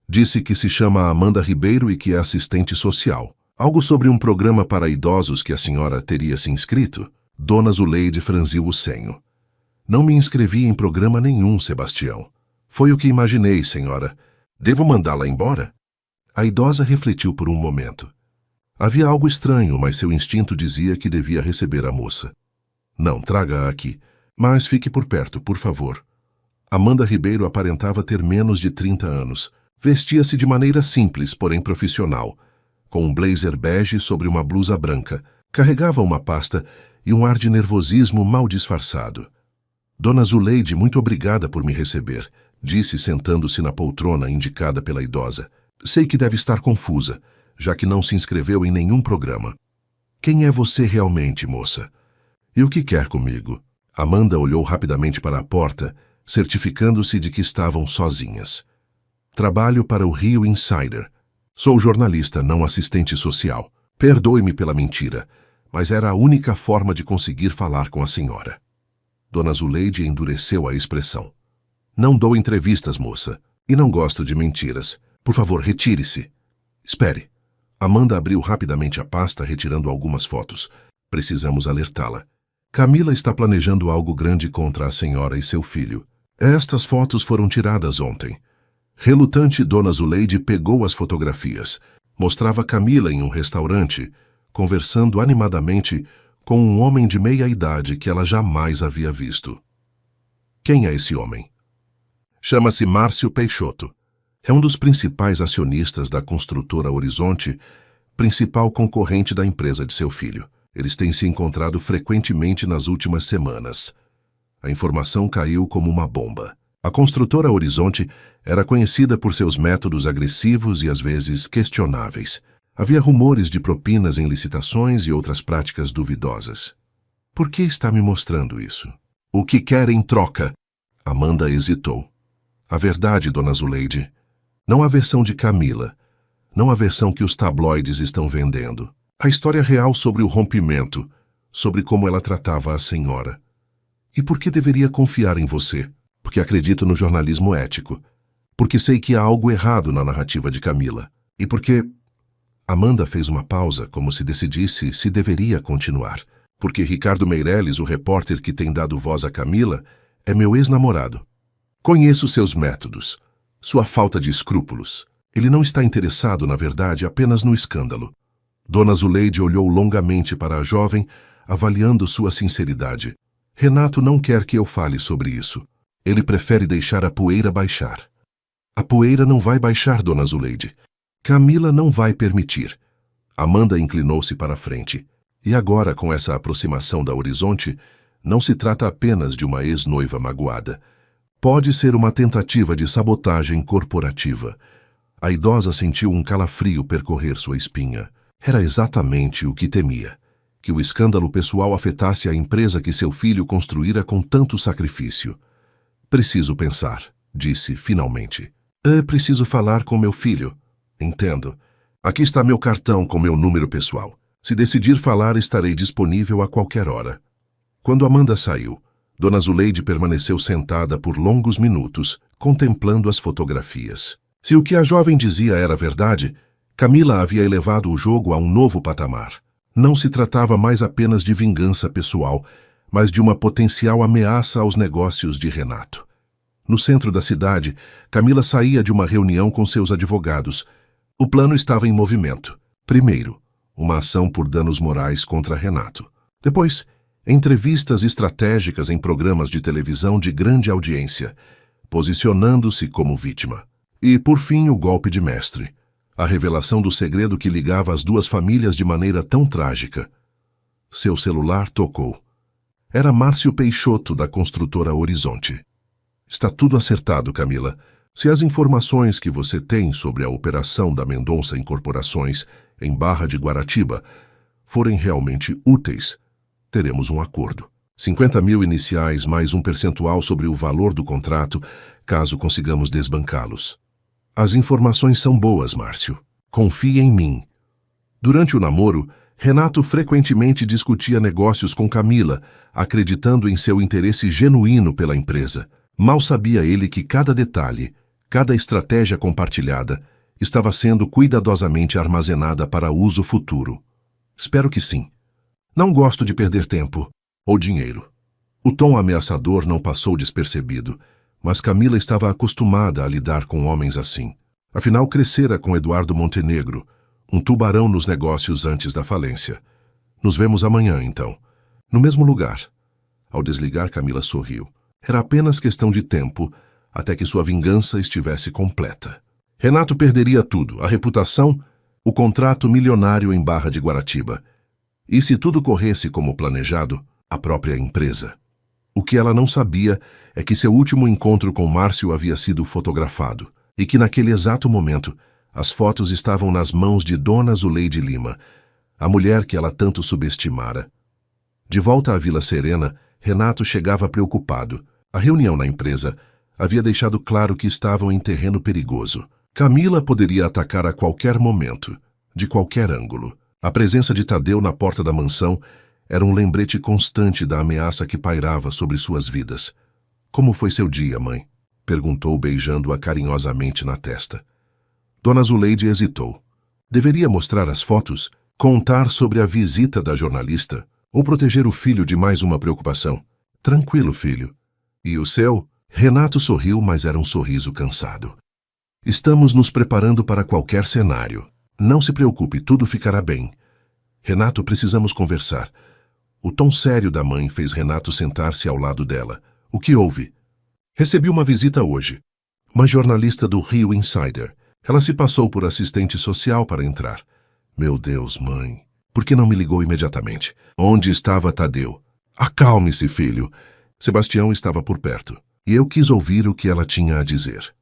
Disse que se chama Amanda Ribeiro e que é assistente social. Algo sobre um programa para idosos que a senhora teria se inscrito? Dona Zuleide franziu o senho. Não me inscrevi em programa nenhum, Sebastião. Foi o que imaginei, senhora. Devo mandá-la embora? A idosa refletiu por um momento. Havia algo estranho, mas seu instinto dizia que devia receber a moça. Não, traga-a aqui. Mas fique por perto, por favor. Amanda Ribeiro aparentava ter menos de 30 anos. Vestia-se de maneira simples, porém profissional, com um blazer bege sobre uma blusa branca. Carregava uma pasta e um ar de nervosismo mal disfarçado. Dona Zuleide, muito obrigada por me receber, disse sentando-se na poltrona indicada pela idosa. Sei que deve estar confusa, já que não se inscreveu em nenhum programa. Quem é você realmente, moça? E o que quer comigo? Amanda olhou rapidamente para a porta, certificando-se de que estavam sozinhas. Trabalho para o Rio Insider. Sou jornalista, não assistente social. Perdoe-me pela mentira, mas era a única forma de conseguir falar com a senhora. Dona Zuleide endureceu a expressão. Não dou entrevistas, moça, e não gosto de mentiras. Por favor, retire-se. Espere. Amanda abriu rapidamente a pasta, retirando algumas fotos. Precisamos alertá-la. Camila está planejando algo grande contra a senhora e seu filho. Estas fotos foram tiradas ontem. Relutante, Dona Zuleide pegou as fotografias. Mostrava Camila em um restaurante, conversando animadamente com um homem de meia idade que ela jamais havia visto. Quem é esse homem? Chama-se Márcio Peixoto. É um dos principais acionistas da construtora Horizonte, principal concorrente da empresa de seu filho. Eles têm se encontrado frequentemente nas últimas semanas. A informação caiu como uma bomba. A construtora Horizonte era conhecida por seus métodos agressivos e às vezes questionáveis. Havia rumores de propinas em licitações e outras práticas duvidosas. Por que está me mostrando isso? O que quer em troca? Amanda hesitou. A verdade, Dona Zuleide, não a versão de Camila. não a versão que os tabloides estão vendendo. A história real sobre o rompimento, sobre como ela tratava a senhora. E por que deveria confiar em você? Porque acredito no jornalismo ético. Porque sei que há algo errado na narrativa de Camila. E porque... Amanda fez uma pausa, como se decidisse se deveria continuar. Porque Ricardo Meirelles, o repórter que tem dado voz a Camila, é meu ex-namorado. Conheço seus métodos, sua falta de escrúpulos. Ele não está interessado, na verdade, apenas no escândalo. Dona Zuleide olhou longamente para a jovem, avaliando sua sinceridade. Renato não quer que eu fale sobre isso. Ele prefere deixar a poeira baixar. A poeira não vai baixar, Dona Zuleide. Camila não vai permitir. Amanda inclinou-se para a frente. E agora, com essa aproximação da Horizonte, não se trata apenas de uma ex-noiva magoada. Pode ser uma tentativa de sabotagem corporativa. A idosa sentiu um calafrio percorrer sua espinha. Era exatamente o que temia. Que o escândalo pessoal afetasse a empresa que seu filho construíra com tanto sacrifício. Preciso pensar, disse finalmente. Preciso falar com meu filho. Entendo. Aqui está meu cartão com meu número pessoal. Se decidir falar, estarei disponível a qualquer hora. Quando Amanda saiu, Dona Zuleide permaneceu sentada por longos minutos, contemplando as fotografias. Se o que a jovem dizia era verdade, Camila havia elevado o jogo a um novo patamar. Não se tratava mais apenas de vingança pessoal, mas de uma potencial ameaça aos negócios de Renato. No centro da cidade, Camila saía de uma reunião com seus advogados. O plano estava em movimento. Primeiro, uma ação por danos morais contra Renato. Depois, entrevistas estratégicas em programas de televisão de grande audiência, posicionando-se como vítima. E, por fim, o golpe de mestre. A revelação do segredo que ligava as duas famílias de maneira tão trágica. Seu celular tocou. Era Márcio Peixoto, da construtora Horizonte. Está tudo acertado, Camila. Se as informações que você tem sobre a operação da Mendonça Incorporações em Barra de Guaratiba forem realmente úteis, teremos um acordo. 50 mil iniciais mais um percentual sobre o valor do contrato, caso consigamos desbancá-los. As informações são boas, Márcio. Confie em mim. Durante o namoro, Renato frequentemente discutia negócios com Camila, acreditando em seu interesse genuíno pela empresa. Mal sabia ele que cada detalhe, cada estratégia compartilhada, estava sendo cuidadosamente armazenada para uso futuro. Espero que sim. Não gosto de perder tempo ou dinheiro. O tom ameaçador não passou despercebido, mas Camila estava acostumada a lidar com homens assim. Afinal, crescera com Eduardo Montenegro, um tubarão nos negócios antes da falência. Nos vemos amanhã, então. No mesmo lugar. Ao desligar, Camila sorriu. Era apenas questão de tempo, até que sua vingança estivesse completa. Renato perderia tudo, a reputação, o contrato milionário em Barra de Guaratiba. E se tudo corresse como planejado, a própria empresa. O que ela não sabia é que seu último encontro com Márcio havia sido fotografado, e que naquele exato momento, as fotos estavam nas mãos de Dona Zuleide Lima, a mulher que ela tanto subestimara. De volta à Vila Serena, Renato chegava preocupado. A reunião na empresa havia deixado claro que estavam em terreno perigoso. Camila poderia atacar a qualquer momento, de qualquer ângulo. A presença de Tadeu na porta da mansão era um lembrete constante da ameaça que pairava sobre suas vidas. Como foi seu dia, mãe? Perguntou, beijando-a carinhosamente na testa. Dona Zuleide hesitou. Deveria mostrar as fotos, contar sobre a visita da jornalista, ou proteger o filho de mais uma preocupação? Tranquilo, filho. E o seu? Renato sorriu, mas era um sorriso cansado. Estamos nos preparando para qualquer cenário. Não se preocupe, tudo ficará bem. Renato, precisamos conversar. O tom sério da mãe fez Renato sentar-se ao lado dela. O que houve? Recebi uma visita hoje. Uma jornalista do Rio Insider. Ela se passou por assistente social para entrar. Meu Deus, mãe. Por que não me ligou imediatamente? Onde estava Tadeu? Acalme-se, filho. Sebastião estava por perto. E eu quis ouvir o que ela tinha a dizer.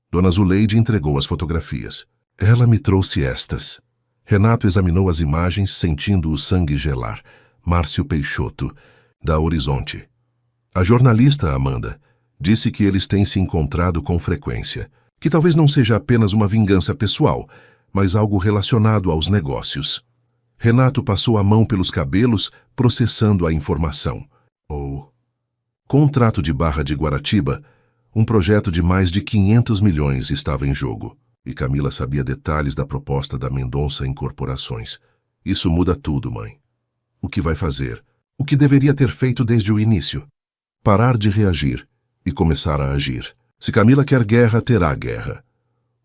Dona Zuleide entregou as fotografias. Ela me trouxe estas. Renato examinou as imagens, sentindo o sangue gelar. Márcio Peixoto, da Horizonte. A jornalista, Amanda, disse que eles têm se encontrado com frequência. Que talvez não seja apenas uma vingança pessoal, mas algo relacionado aos negócios. Renato passou a mão pelos cabelos, processando a informação. Contrato de Barra de Guaratiba, um projeto de mais de 500 milhões estava em jogo, e Camila sabia detalhes da proposta da Mendonça Incorporações. Isso muda tudo, mãe. O que vai fazer? O que deveria ter feito desde o início? Parar de reagir e começar a agir. Se Camila quer guerra, terá guerra.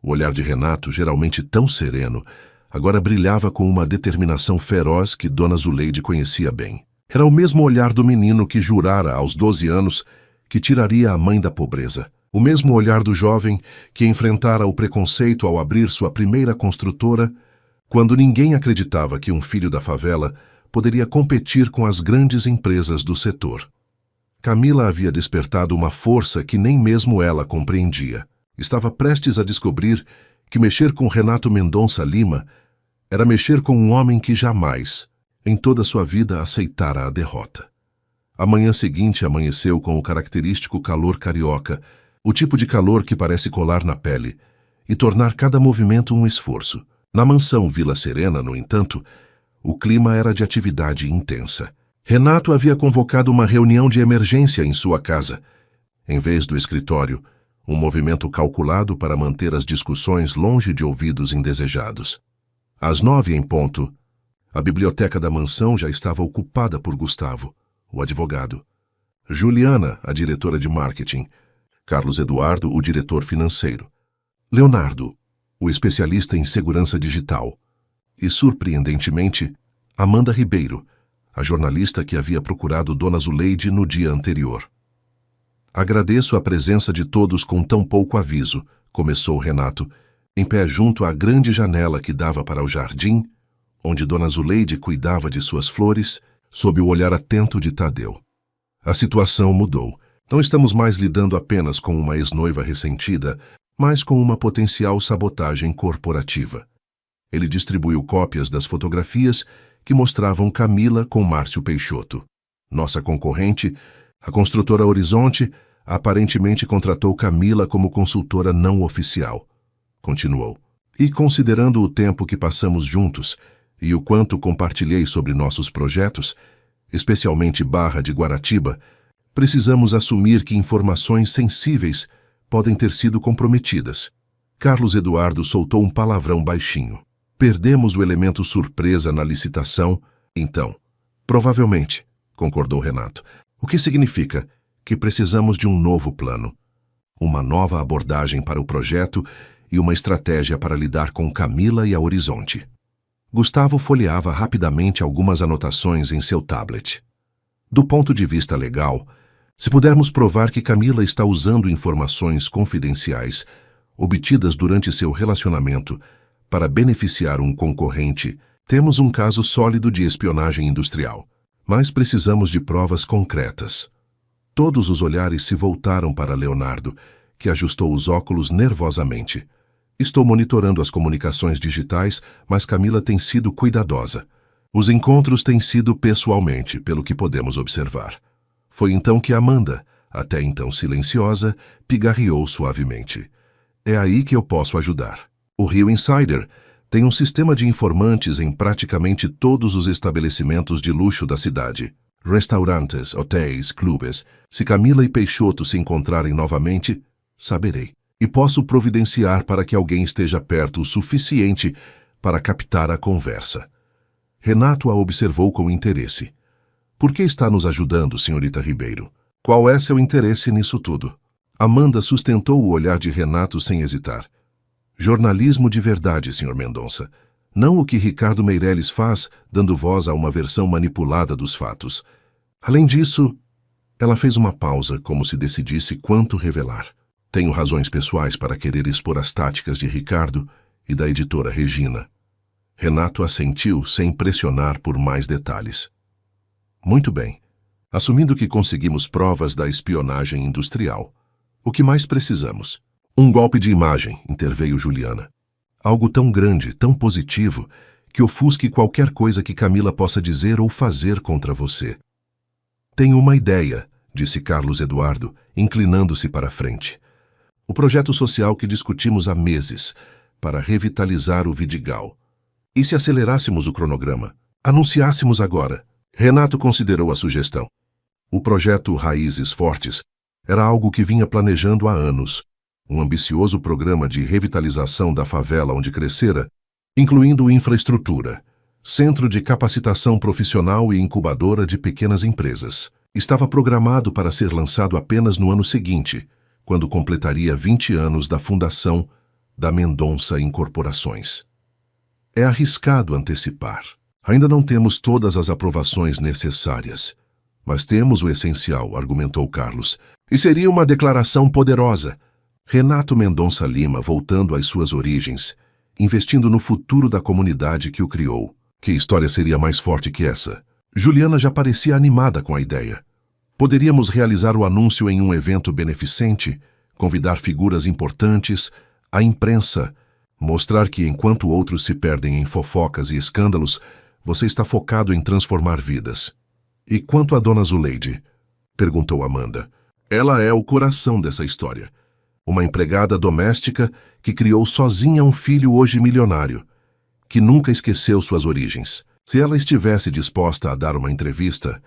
O olhar de Renato, geralmente tão sereno, agora brilhava com uma determinação feroz que Dona Zuleide conhecia bem. Era o mesmo olhar do menino que jurara aos 12 anos que tiraria a mãe da pobreza. O mesmo olhar do jovem que enfrentara o preconceito ao abrir sua primeira construtora, quando ninguém acreditava que um filho da favela poderia competir com as grandes empresas do setor. Camila havia despertado uma força que nem mesmo ela compreendia. Estava prestes a descobrir que mexer com Renato Mendonça Lima era mexer com um homem que jamais, em toda sua vida, aceitara a derrota. A manhã seguinte amanheceu com o característico calor carioca, o tipo de calor que parece colar na pele e tornar cada movimento um esforço. Na mansão Vila Serena, no entanto, o clima era de atividade intensa. Renato havia convocado uma reunião de emergência em sua casa. Em vez do escritório, um movimento calculado para manter as discussões longe de ouvidos indesejados. Às 9 em ponto, a biblioteca da mansão já estava ocupada por Gustavo, o advogado, Juliana, a diretora de marketing, Carlos Eduardo, o diretor financeiro, Leonardo, o especialista em segurança digital, e, surpreendentemente, Amanda Ribeiro, a jornalista que havia procurado Dona Zuleide no dia anterior. Agradeço a presença de todos com tão pouco aviso, começou Renato, em pé junto à grande janela que dava para o jardim, onde Dona Zuleide cuidava de suas flores, sob o olhar atento de Tadeu. A situação mudou. Não estamos mais lidando apenas com uma ex-noiva ressentida, mas com uma potencial sabotagem corporativa. Ele distribuiu cópias das fotografias que mostravam Camila com Márcio Peixoto. Nossa concorrente, a construtora Horizonte, aparentemente contratou Camila como consultora não oficial. Continuou. E considerando o tempo que passamos juntos e o quanto compartilhei sobre nossos projetos, especialmente Barra de Guaratiba, precisamos assumir que informações sensíveis podem ter sido comprometidas. Carlos Eduardo soltou um palavrão baixinho. Perdemos o elemento surpresa na licitação, então. Provavelmente, concordou Renato. O que significa que precisamos de um novo plano, uma nova abordagem para o projeto e uma estratégia para lidar com Camila e a Horizonte. Gustavo folheava rapidamente algumas anotações em seu tablet. Do ponto de vista legal, se pudermos provar que Camila está usando informações confidenciais obtidas durante seu relacionamento para beneficiar um concorrente, temos um caso sólido de espionagem industrial. Mas precisamos de provas concretas. Todos os olhares se voltaram para Leonardo, que ajustou os óculos nervosamente. Estou monitorando as comunicações digitais, mas Camila tem sido cuidadosa. Os encontros têm sido pessoalmente, pelo que podemos observar. Foi então que Amanda, até então silenciosa, pigarreou suavemente. É aí que eu posso ajudar. O Rio Insider tem um sistema de informantes em praticamente todos os estabelecimentos de luxo da cidade. Restaurantes, hotéis, clubes. Se Camila e Peixoto se encontrarem novamente, saberei. E posso providenciar para que alguém esteja perto o suficiente para captar a conversa. Renato a observou com interesse. Por que está nos ajudando, senhorita Ribeiro? Qual é seu interesse nisso tudo? Amanda sustentou o olhar de Renato sem hesitar. Jornalismo de verdade, Sr. Mendonça. Não o que Ricardo Meirelles faz, dando voz a uma versão manipulada dos fatos. Além disso, ela fez uma pausa, como se decidisse quanto revelar. Tenho razões pessoais para querer expor as táticas de Ricardo e da editora Regina. Renato assentiu sem pressionar por mais detalhes. Muito bem. Assumindo que conseguimos provas da espionagem industrial, o que mais precisamos? Um golpe de imagem, interveio Juliana. Algo tão grande, tão positivo, que ofusque qualquer coisa que Camila possa dizer ou fazer contra você. Tenho uma ideia, disse Carlos Eduardo, inclinando-se para a frente. O projeto social que discutimos há meses, para revitalizar o Vidigal. E se acelerássemos o cronograma? Anunciássemos agora? Renato considerou a sugestão. O projeto Raízes Fortes era algo que vinha planejando há anos. Um ambicioso programa de revitalização da favela onde crescera, incluindo infraestrutura, centro de capacitação profissional e incubadora de pequenas empresas. Estava programado para ser lançado apenas no ano seguinte, quando completaria 20 anos da fundação da Mendonça Incorporações. É arriscado antecipar. Ainda não temos todas as aprovações necessárias, mas temos o essencial, argumentou Carlos, e seria uma declaração poderosa. Renato Mendonça Lima voltando às suas origens, investindo no futuro da comunidade que o criou. Que história seria mais forte que essa? Juliana já parecia animada com a ideia. Poderíamos realizar o anúncio em um evento beneficente, convidar figuras importantes, a imprensa, mostrar que enquanto outros se perdem em fofocas e escândalos, você está focado em transformar vidas. E quanto à dona Zuleide? Perguntou Amanda. Ela é o coração dessa história. Uma empregada doméstica que criou sozinha um filho hoje milionário, que nunca esqueceu suas origens. Se ela estivesse disposta a dar uma entrevista,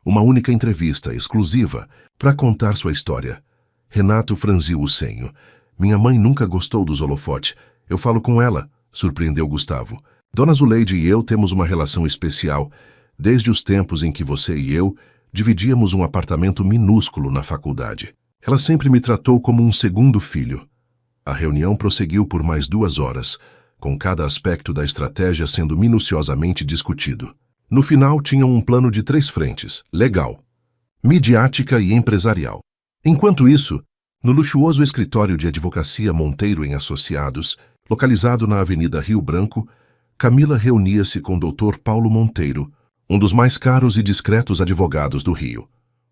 uma única entrevista exclusiva, para contar sua história. Renato franziu o senho. Minha mãe nunca gostou dos holofotes. Eu falo com ela, surpreendeu Gustavo. Dona Zuleide e eu temos uma relação especial, desde os tempos em que você e eu dividíamos um apartamento minúsculo na faculdade. Ela sempre me tratou como um segundo filho. A reunião prosseguiu por mais 2 horas, com cada aspecto da estratégia sendo minuciosamente discutido. No final, tinham um plano de 3 frentes: legal, midiática e empresarial. Enquanto isso, no luxuoso escritório de advocacia Monteiro em Associados, localizado na Avenida Rio Branco, Camila reunia-se com o Dr. Paulo Monteiro, um dos mais caros e discretos advogados do Rio.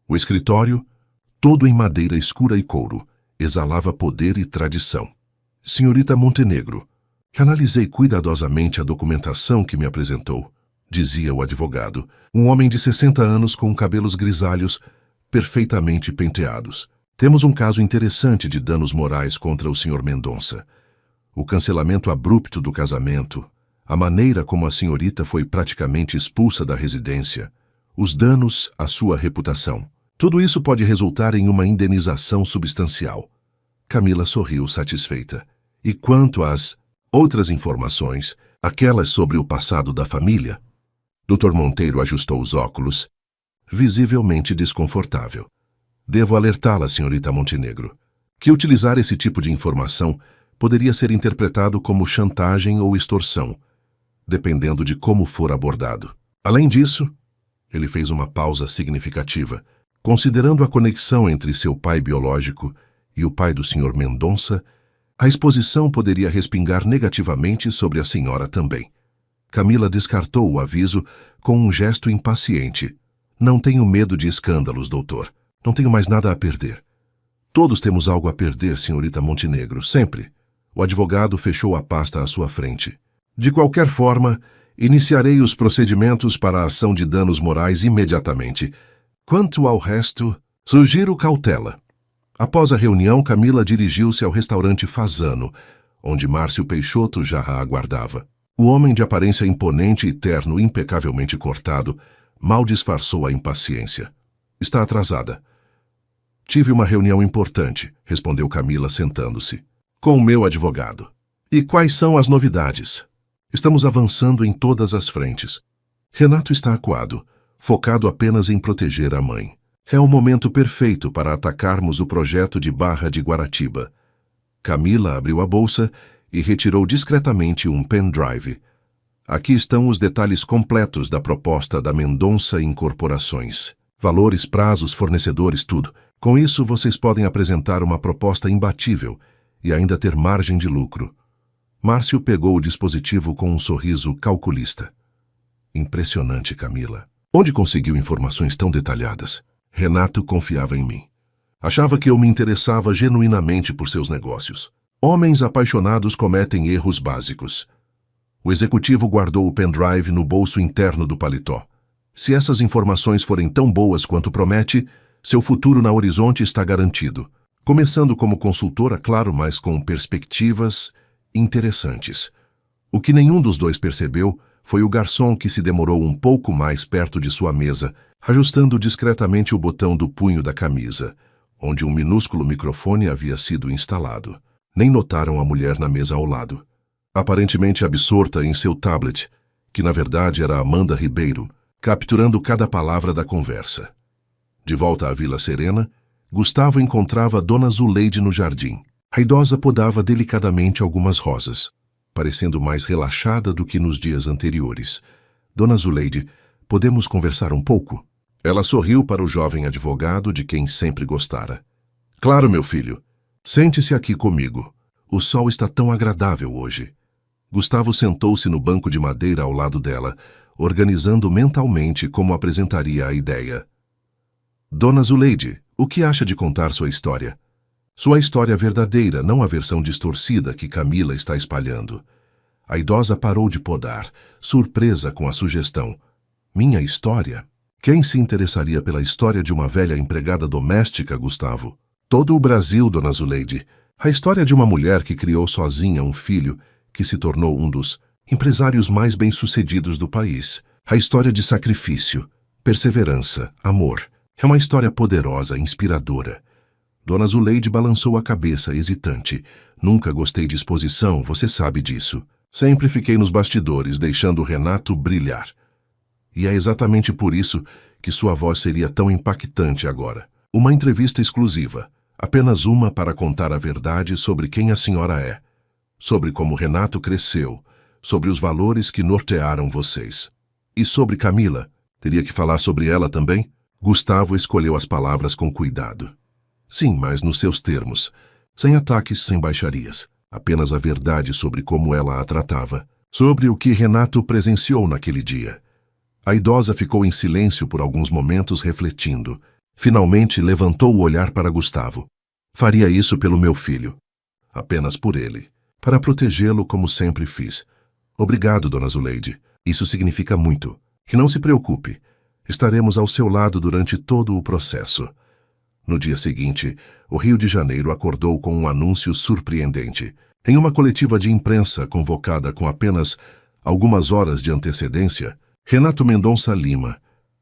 O escritório, todo em madeira escura e couro, exalava poder e tradição. Senhorita Montenegro, analisei cuidadosamente a documentação que me apresentou, dizia o advogado, um homem de 60 anos com cabelos grisalhos, perfeitamente penteados. Temos um caso interessante de danos morais contra o Sr. Mendonça. O cancelamento abrupto do casamento, a maneira como a senhorita foi praticamente expulsa da residência, os danos à sua reputação. Tudo isso pode resultar em uma indenização substancial. Camila sorriu satisfeita. E quanto às outras informações, aquelas sobre o passado da família? Dr. Monteiro ajustou os óculos, visivelmente desconfortável. Devo alertá-la, senhorita Montenegro, que utilizar esse tipo de informação poderia ser interpretado como chantagem ou extorsão, dependendo de como for abordado. Além disso, ele fez uma pausa significativa, considerando a conexão entre seu pai biológico e o pai do Sr. Mendonça, a exposição poderia respingar negativamente sobre a senhora também. Camila descartou o aviso com um gesto impaciente. Não tenho medo de escândalos, doutor. Não tenho mais nada a perder. Todos temos algo a perder, senhorita Montenegro, sempre. O advogado fechou a pasta à sua frente. De qualquer forma, iniciarei os procedimentos para a ação de danos morais imediatamente. Quanto ao resto, sugiro cautela. Após a reunião, Camila dirigiu-se ao restaurante Fazano, onde Márcio Peixoto já a aguardava. O homem de aparência imponente e terno impecavelmente cortado mal disfarçou a impaciência. Está atrasada. Tive uma reunião importante, respondeu Camila sentando-se. Com o meu advogado. E quais são as novidades? Estamos avançando em todas as frentes. Renato está acuado, focado apenas em proteger a mãe. É o momento perfeito para atacarmos o projeto de Barra de Guaratiba. Camila abriu a bolsa e retirou discretamente um pendrive. Aqui estão os detalhes completos da proposta da Mendonça Incorporações. Valores, prazos, fornecedores, tudo. Com isso, vocês podem apresentar uma proposta imbatível e ainda ter margem de lucro. Márcio pegou o dispositivo com um sorriso calculista. Impressionante, Camila. Onde conseguiu informações tão detalhadas? Renato confiava em mim. Achava que eu me interessava genuinamente por seus negócios. Homens apaixonados cometem erros básicos. O executivo guardou o pendrive no bolso interno do paletó. Se essas informações forem tão boas quanto promete, seu futuro na Horizonte está garantido. Começando como consultora, claro, mas com perspectivas interessantes. O que nenhum dos dois percebeu foi o garçom que se demorou um pouco mais perto de sua mesa, ajustando discretamente o botão do punho da camisa, onde um minúsculo microfone havia sido instalado. Nem notaram a mulher na mesa ao lado, aparentemente absorta em seu tablet, que na verdade era Amanda Ribeiro, capturando cada palavra da conversa. De volta à Vila Serena, Gustavo encontrava Dona Zuleide no jardim. A idosa podava delicadamente algumas rosas, parecendo mais relaxada do que nos dias anteriores. Dona Zuleide, podemos conversar um pouco? Ela sorriu para o jovem advogado de quem sempre gostara. Claro, meu filho. Sente-se aqui comigo. O sol está tão agradável hoje. Gustavo sentou-se no banco de madeira ao lado dela, organizando mentalmente como apresentaria a ideia. Dona Zuleide, o que acha de contar sua história? Sua história verdadeira, não a versão distorcida que Camila está espalhando. A idosa parou de podar, surpresa com a sugestão. Minha história? Quem se interessaria pela história de uma velha empregada doméstica, Gustavo? Todo o Brasil, Dona Zuleide. A história de uma mulher que criou sozinha um filho que se tornou um dos empresários mais bem-sucedidos do país. A história de sacrifício, perseverança, amor. É uma história poderosa, inspiradora. Dona Zuleide balançou a cabeça, hesitante. Nunca gostei de exposição, você sabe disso. Sempre fiquei nos bastidores, deixando o Renato brilhar. E é exatamente por isso que sua voz seria tão impactante agora. Uma entrevista exclusiva, apenas uma para contar a verdade sobre quem a senhora é, sobre como Renato cresceu, sobre os valores que nortearam vocês. E sobre Camila, teria que falar sobre ela também? Gustavo escolheu as palavras com cuidado. Sim, mas nos seus termos, sem ataques, sem baixarias, apenas a verdade sobre como ela a tratava, sobre o que Renato presenciou naquele dia. A idosa ficou em silêncio por alguns momentos refletindo. Finalmente levantou o olhar para Gustavo. Faria isso pelo meu filho. Apenas por ele. Para protegê-lo como sempre fiz. Obrigado, Dona Zuleide. Isso significa muito. E não se preocupe. Estaremos ao seu lado durante todo o processo. No dia seguinte, o Rio de Janeiro acordou com um anúncio surpreendente. Em uma coletiva de imprensa convocada com apenas algumas horas de antecedência, Renato Mendonça Lima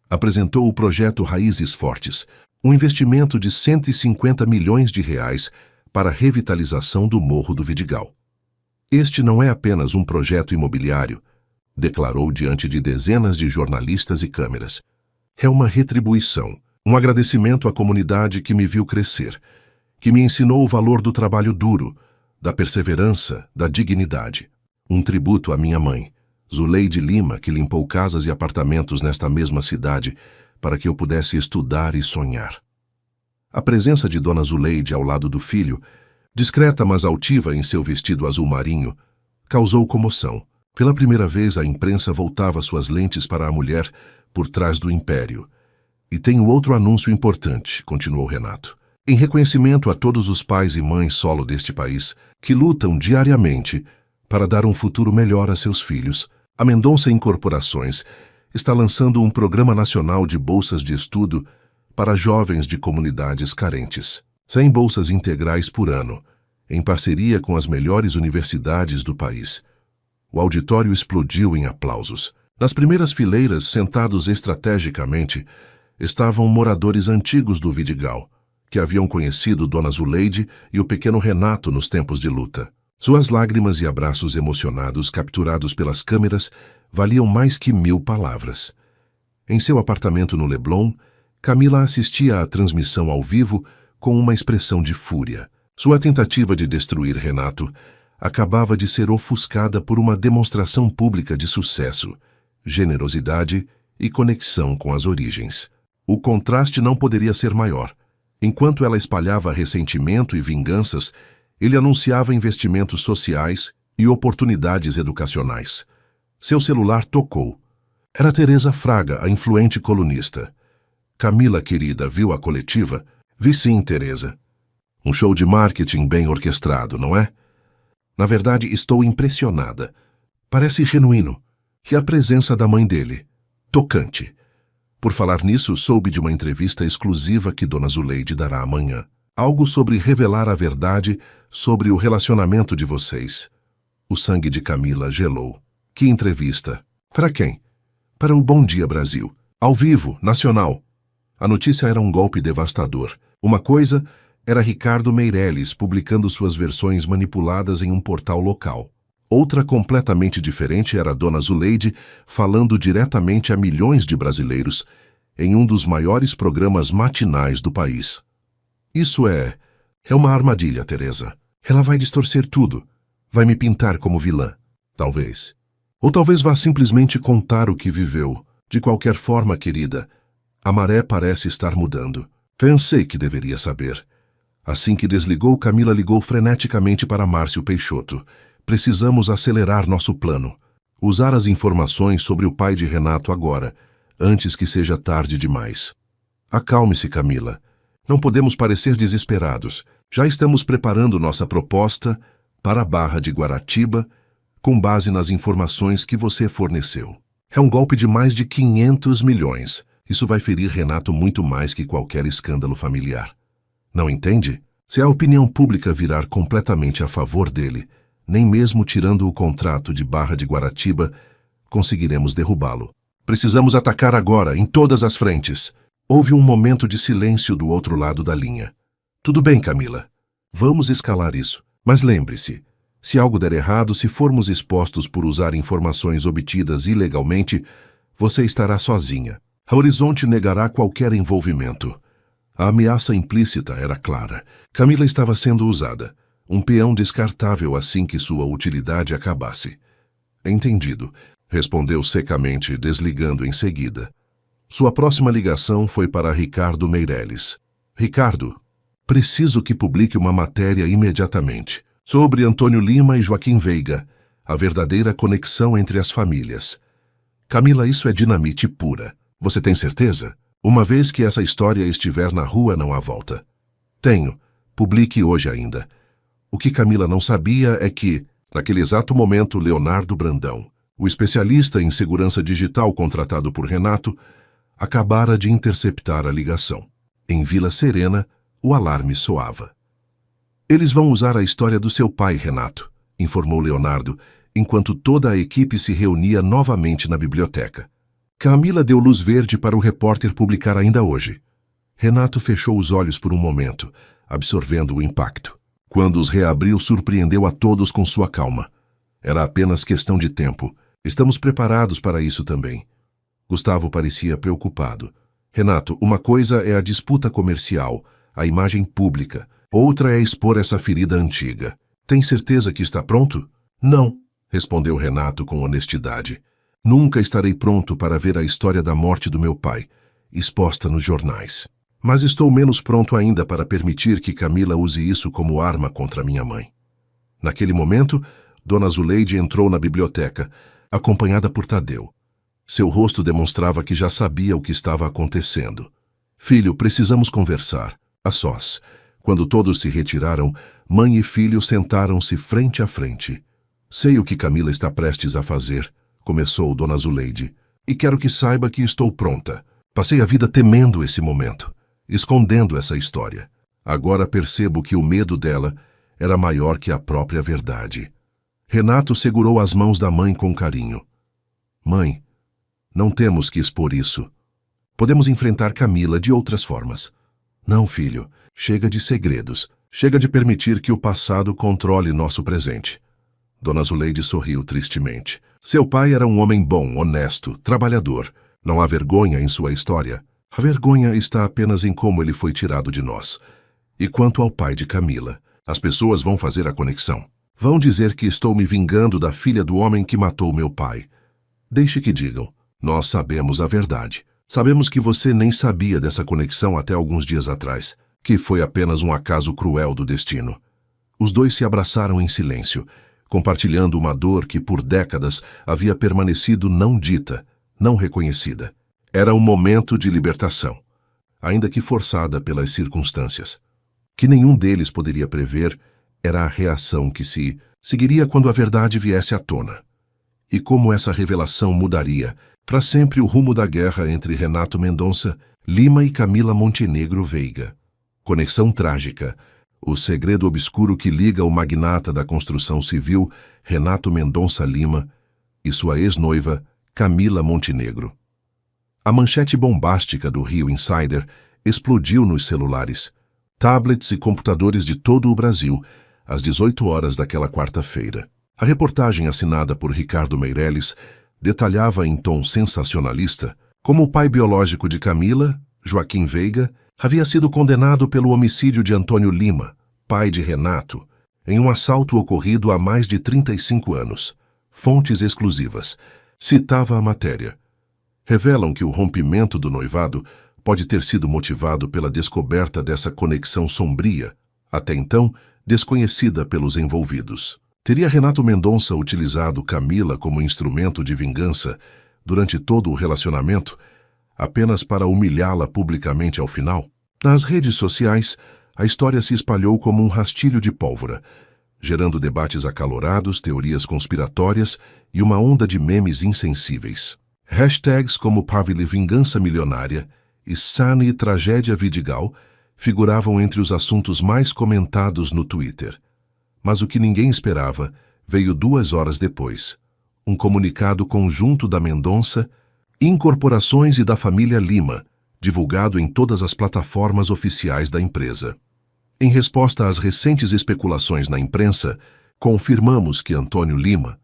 apresentou o projeto Raízes Fortes, um investimento de 150 milhões de reais para a revitalização do Morro do Vidigal. Este não é apenas um projeto imobiliário, declarou diante de dezenas de jornalistas e câmeras. É uma retribuição, um agradecimento à comunidade que me viu crescer, que me ensinou o valor do trabalho duro, da perseverança, da dignidade. Um tributo à minha mãe, Zuleide Lima, que limpou casas e apartamentos nesta mesma cidade para que eu pudesse estudar e sonhar. A presença de Dona Zuleide ao lado do filho, discreta mas altiva em seu vestido azul marinho, causou comoção. Pela primeira vez a imprensa voltava suas lentes para a mulher por trás do império. E tenho outro anúncio importante, continuou Renato. Em reconhecimento a todos os pais e mães solo deste país que lutam diariamente para dar um futuro melhor a seus filhos, a Mendonça Incorporações está lançando um programa nacional de bolsas de estudo para jovens de comunidades carentes. 100 bolsas integrais por ano, em parceria com as melhores universidades do país. O auditório explodiu em aplausos. Nas primeiras fileiras, sentados estrategicamente, estavam moradores antigos do Vidigal, que haviam conhecido Dona Zuleide e o pequeno Renato nos tempos de luta. Suas lágrimas e abraços emocionados capturados pelas câmeras valiam mais que 1000 palavras. Em seu apartamento no Leblon, Camila assistia à transmissão ao vivo com uma expressão de fúria. Sua tentativa de destruir Renato acabava de ser ofuscada por uma demonstração pública de sucesso, generosidade e conexão com as origens. O contraste não poderia ser maior. Enquanto ela espalhava ressentimento e vinganças, ele anunciava investimentos sociais e oportunidades educacionais. Seu celular tocou. Era Teresa Fraga, a influente colunista. Camila, querida, viu a coletiva? Vi sim, Teresa. Um show de marketing bem orquestrado, não é? Na verdade, estou impressionada. Parece genuíno. E a presença da mãe dele. Tocante. Por falar nisso, soube de uma entrevista exclusiva que Dona Zuleide dará amanhã. Algo sobre revelar a verdade sobre o relacionamento de vocês. O sangue de Camila gelou. Que entrevista! Para quem? Para o Bom Dia Brasil. Ao vivo, nacional. A notícia era um golpe devastador. Uma coisa era Ricardo Meirelles publicando suas versões manipuladas em um portal local. Outra completamente diferente era a Dona Zuleide falando diretamente a milhões de brasileiros em um dos maiores programas matinais do país. Isso é uma armadilha, Teresa. Ela vai distorcer tudo. Vai me pintar como vilã. Talvez. Ou talvez vá simplesmente contar o que viveu. De qualquer forma, querida, a maré parece estar mudando. Pensei que deveria saber. Assim que desligou, Camila ligou freneticamente para Márcio Peixoto. Precisamos acelerar nosso plano. Usar as informações sobre o pai de Renato agora, antes que seja tarde demais. Acalme-se, Camila. Não podemos parecer desesperados. Já estamos preparando nossa proposta para a Barra de Guaratiba, com base nas informações que você forneceu. É um golpe de mais de 500 milhões. Isso vai ferir Renato muito mais que qualquer escândalo familiar. Não entende? Se a opinião pública virar completamente a favor dele, nem mesmo tirando o contrato de Barra de Guaratiba, conseguiremos derrubá-lo. Precisamos atacar agora, em todas as frentes. Houve um momento de silêncio do outro lado da linha. Tudo bem, Camila. Vamos escalar isso. Mas lembre-se, se algo der errado, se formos expostos por usar informações obtidas ilegalmente, você estará sozinha. A Horizonte negará qualquer envolvimento. A ameaça implícita era clara. Camila estava sendo usada. Um peão descartável assim que sua utilidade acabasse. Entendido, respondeu secamente, desligando em seguida. Sua próxima ligação foi para Ricardo Meirelles. Ricardo, preciso que publique uma matéria imediatamente sobre Antônio Lima e Joaquim Veiga, a verdadeira conexão entre as famílias. Camila, isso é dinamite pura. Você tem certeza? Uma vez que essa história estiver na rua, não há volta. Tenho. Publique hoje ainda. O que Camila não sabia é que, naquele exato momento, Leonardo Brandão, o especialista em segurança digital contratado por Renato, acabara de interceptar a ligação. Em Vila Serena, o alarme soava. Eles vão usar a história do seu pai, Renato, informou Leonardo, enquanto toda a equipe se reunia novamente na biblioteca. Camila deu luz verde para o repórter publicar ainda hoje. Renato fechou os olhos por um momento, absorvendo o impacto. Quando os reabriu, surpreendeu a todos com sua calma. Era apenas questão de tempo. Estamos preparados para isso também. Gustavo parecia preocupado. Renato, uma coisa é a disputa comercial, a imagem pública. Outra é expor essa ferida antiga. Tem certeza que está pronto? Não, respondeu Renato com honestidade. Nunca estarei pronto para ver a história da morte do meu pai, exposta nos jornais. Mas estou menos pronto ainda para permitir que Camila use isso como arma contra minha mãe. Naquele momento, Dona Zuleide entrou na biblioteca, acompanhada por Tadeu. Seu rosto demonstrava que já sabia o que estava acontecendo. Filho, precisamos conversar. A sós. Quando todos se retiraram, mãe e filho sentaram-se frente a frente. Sei o que Camila está prestes a fazer, começou Dona Zuleide, e quero que saiba que estou pronta. Passei a vida temendo esse momento, escondendo essa história. Agora percebo que o medo dela era maior que a própria verdade. Renato segurou as mãos da mãe com carinho. Mãe, não temos que expor isso. Podemos enfrentar Camila de outras formas. Não, filho, chega de segredos. Chega de permitir que o passado controle nosso presente. Dona Zuleide sorriu tristemente. Seu pai era um homem bom, honesto, trabalhador. Não há vergonha em sua história. A vergonha está apenas em como ele foi tirado de nós. E quanto ao pai de Camila, as pessoas vão fazer a conexão. Vão dizer que estou me vingando da filha do homem que matou meu pai. Deixe que digam. Nós sabemos a verdade. Sabemos que você nem sabia dessa conexão até alguns dias atrás, que foi apenas um acaso cruel do destino. Os dois se abraçaram em silêncio, compartilhando uma dor que por décadas havia permanecido não dita, não reconhecida. Era um momento de libertação, ainda que forçada pelas circunstâncias. Que nenhum deles poderia prever era a reação que se seguiria quando a verdade viesse à tona. E como essa revelação mudaria para sempre o rumo da guerra entre Renato Mendonça, Lima e Camila Montenegro Veiga. Conexão trágica, o segredo obscuro que liga o magnata da construção civil, Renato Mendonça Lima, e sua ex-noiva, Camila Montenegro. A manchete bombástica do Rio Insider explodiu nos celulares, tablets e computadores de todo o Brasil, às 18 horas daquela quarta-feira. A reportagem assinada por Ricardo Meirelles detalhava em tom sensacionalista como o pai biológico de Camila, Joaquim Veiga, havia sido condenado pelo homicídio de Antônio Lima, pai de Renato, em um assalto ocorrido há mais de 35 anos. Fontes exclusivas. Citava a matéria. Revelam que o rompimento do noivado pode ter sido motivado pela descoberta dessa conexão sombria, até então desconhecida pelos envolvidos. Teria Renato Mendonça utilizado Camila como instrumento de vingança durante todo o relacionamento, apenas para humilhá-la publicamente ao final? Nas redes sociais, a história se espalhou como um rastilho de pólvora, gerando debates acalorados, teorias conspiratórias e uma onda de memes insensíveis. Hashtags como Pavili Vingança Milionária e Sani Tragédia Vidigal figuravam entre os assuntos mais comentados no Twitter. Mas o que ninguém esperava veio 2 horas depois. Um comunicado conjunto da Mendonça, Incorporações e da família Lima, divulgado em todas as plataformas oficiais da empresa. Em resposta às recentes especulações na imprensa, confirmamos que Antônio Lima,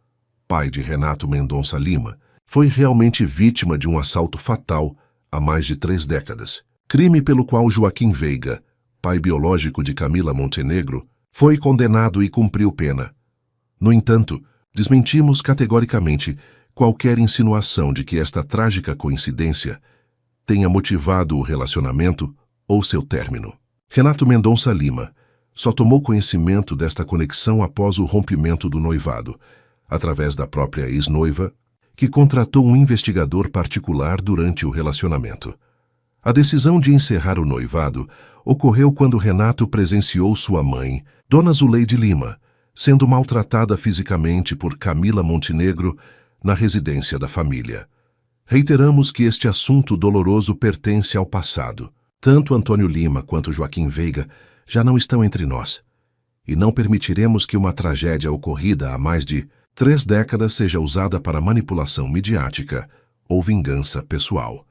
pai de Renato Mendonça Lima, foi realmente vítima de um assalto fatal há mais de 3 décadas. Crime pelo qual Joaquim Veiga, pai biológico de Camila Montenegro, foi condenado e cumpriu pena. No entanto, desmentimos categoricamente qualquer insinuação de que esta trágica coincidência tenha motivado o relacionamento ou seu término. Renato Mendonça Lima só tomou conhecimento desta conexão após o rompimento do noivado, através da própria ex-noiva, que contratou um investigador particular durante o relacionamento. A decisão de encerrar o noivado ocorreu quando Renato presenciou sua mãe, Dona Zuleide Lima, sendo maltratada fisicamente por Camila Montenegro na residência da família. Reiteramos que este assunto doloroso pertence ao passado. Tanto Antônio Lima quanto Joaquim Veiga já não estão entre nós, e não permitiremos que uma tragédia ocorrida há mais de 3 décadas seja usada para manipulação midiática ou vingança pessoal.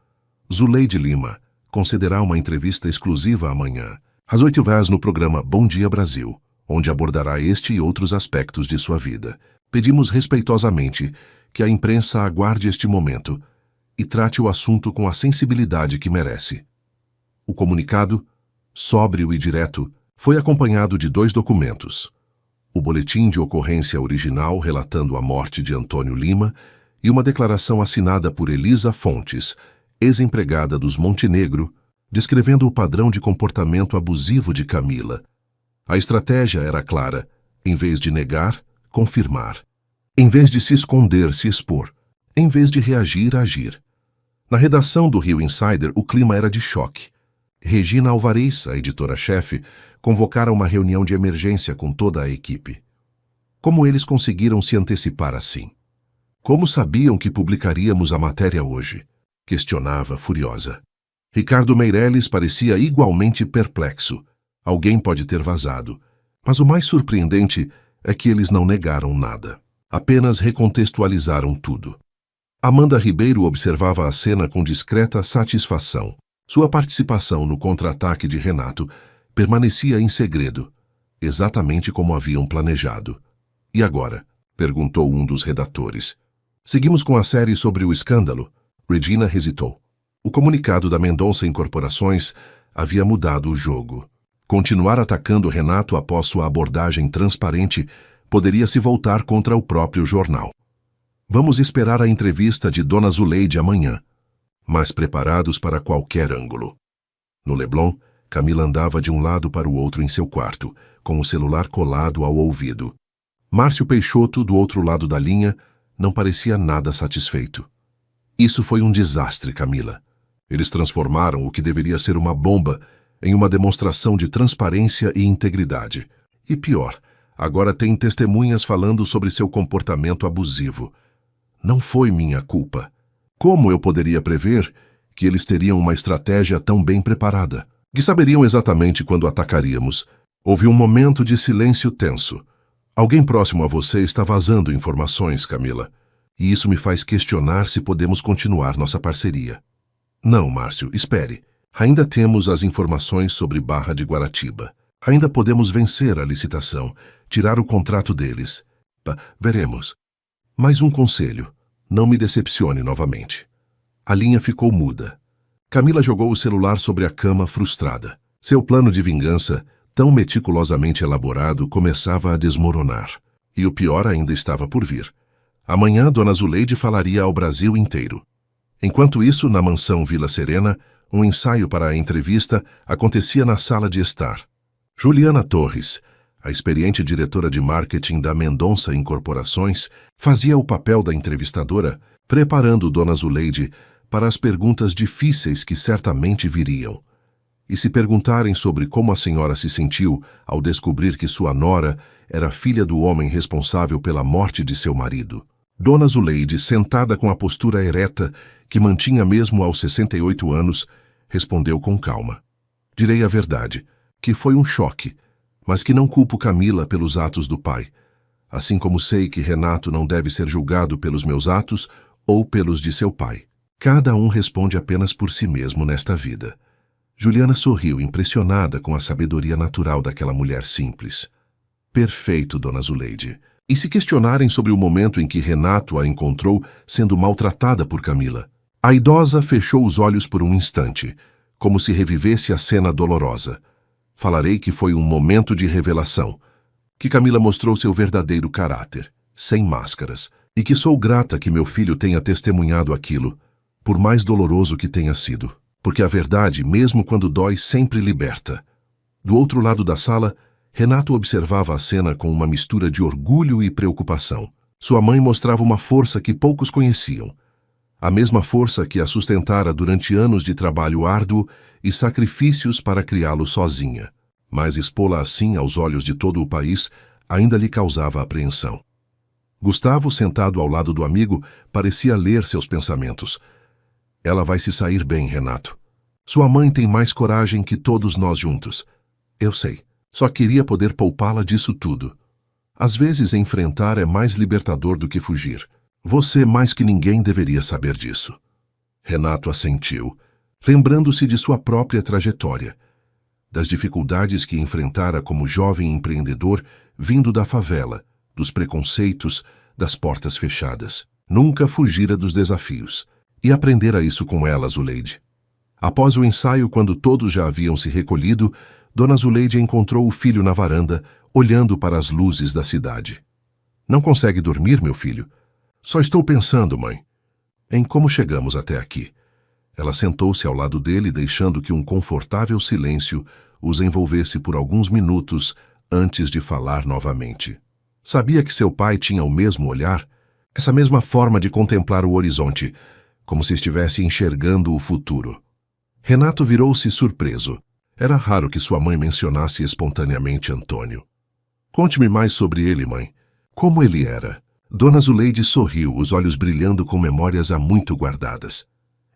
Zuleide Lima concederá uma entrevista exclusiva amanhã, às 8h no programa Bom Dia Brasil, onde abordará este e outros aspectos de sua vida. Pedimos respeitosamente que a imprensa aguarde este momento e trate o assunto com a sensibilidade que merece. O comunicado, sóbrio e direto, foi acompanhado de 2 documentos: o boletim de ocorrência original relatando a morte de Antônio Lima e uma declaração assinada por Elisa Fontes, ex-empregada dos Montenegro, descrevendo o padrão de comportamento abusivo de Camila. A estratégia era clara: em vez de negar, confirmar. Em vez de se esconder, se expor. Em vez de reagir, agir. Na redação do Rio Insider, o clima era de choque. Regina Alvarez, a editora-chefe, convocara uma reunião de emergência com toda a equipe. Como eles conseguiram se antecipar assim? Como sabiam que publicaríamos a matéria hoje? Questionava furiosa. Ricardo Meirelles parecia igualmente perplexo. Alguém pode ter vazado. Mas o mais surpreendente é que eles não negaram nada. Apenas recontextualizaram tudo. Amanda Ribeiro observava a cena com discreta satisfação. Sua participação no contra-ataque de Renato permanecia em segredo, exatamente como haviam planejado. E agora? Perguntou um dos redatores. Seguimos com a série sobre o escândalo? Regina hesitou. O comunicado da Mendonça Incorporações havia mudado o jogo. Continuar atacando Renato após sua abordagem transparente poderia se voltar contra o próprio jornal. Vamos esperar a entrevista de Dona Zuleide amanhã, mas preparados para qualquer ângulo. No Leblon, Camila andava de um lado para o outro em seu quarto, com o celular colado ao ouvido. Márcio Peixoto, do outro lado da linha, não parecia nada satisfeito. Isso foi um desastre, Camila. Eles transformaram o que deveria ser uma bomba em uma demonstração de transparência e integridade. E pior, agora tem testemunhas falando sobre seu comportamento abusivo. Não foi minha culpa. Como eu poderia prever que eles teriam uma estratégia tão bem preparada? Que saberiam exatamente quando atacaríamos, Houve um momento de silêncio tenso. Alguém próximo a você está vazando informações, Camila. E isso me faz questionar se podemos continuar nossa parceria. Não, Márcio, espere. Ainda temos as informações sobre Barra de Guaratiba. Ainda podemos vencer a licitação, tirar o contrato deles. Veremos. Mais um conselho. Não me decepcione novamente. A linha ficou muda. Camila jogou o celular sobre a cama, frustrada. Seu plano de vingança, tão meticulosamente elaborado, começava a desmoronar. E o pior ainda estava por vir. Amanhã, Dona Zuleide falaria ao Brasil inteiro. Enquanto isso, na mansão Vila Serena, um ensaio para a entrevista acontecia na sala de estar. Juliana Torres, a experiente diretora de marketing da Mendonça Incorporações, fazia o papel da entrevistadora, preparando Dona Zuleide para as perguntas difíceis que certamente viriam. E se perguntarem sobre como a senhora se sentiu ao descobrir que sua nora era filha do homem responsável pela morte de seu marido. Dona Zuleide, sentada com a postura ereta que mantinha mesmo aos 68 anos, respondeu com calma. Direi a verdade, que foi um choque, mas que não culpo Camila pelos atos do pai, assim como sei que Renato não deve ser julgado pelos meus atos ou pelos de seu pai. Cada um responde apenas por si mesmo nesta vida. Juliana sorriu, impressionada com a sabedoria natural daquela mulher simples. Perfeito, Dona Zuleide. E se questionarem sobre o momento em que Renato a encontrou sendo maltratada por Camila? A idosa fechou os olhos por um instante, como se revivesse a cena dolorosa. Falarei que foi um momento de revelação, que Camila mostrou seu verdadeiro caráter, sem máscaras, e que sou grata que meu filho tenha testemunhado aquilo, por mais doloroso que tenha sido, porque a verdade, mesmo quando dói, sempre liberta. Do outro lado da sala, Renato observava a cena com uma mistura de orgulho e preocupação. Sua mãe mostrava uma força que poucos conheciam, a mesma força que a sustentara durante anos de trabalho árduo e sacrifícios para criá-lo sozinha. Mas expô-la assim aos olhos de todo o país ainda lhe causava apreensão. Gustavo, sentado ao lado do amigo, parecia ler seus pensamentos. Ela vai se sair bem, Renato. Sua mãe tem mais coragem que todos nós juntos. Eu sei. Só queria poder poupá-la disso tudo. Às vezes, enfrentar é mais libertador do que fugir. Você, mais que ninguém, deveria saber disso. Renato assentiu, lembrando-se de sua própria trajetória, das dificuldades que enfrentara como jovem empreendedor vindo da favela, dos preconceitos, das portas fechadas. Nunca fugira dos desafios. E aprendera isso com ela, Zuleide. Após o ensaio, quando todos já haviam se recolhido, Dona Zuleide encontrou o filho na varanda, olhando para as luzes da cidade. Não consegue dormir, meu filho? Só estou pensando, mãe, em como chegamos até aqui. Ela sentou-se ao lado dele, deixando que um confortável silêncio os envolvesse por alguns minutos antes de falar novamente. Sabia que seu pai tinha o mesmo olhar, essa mesma forma de contemplar o horizonte, como se estivesse enxergando o futuro. Renato virou-se surpreso. Era raro que sua mãe mencionasse espontaneamente Antônio. Conte-me mais sobre ele, mãe. Como ele era? Dona Zuleide sorriu, os olhos brilhando com memórias há muito guardadas.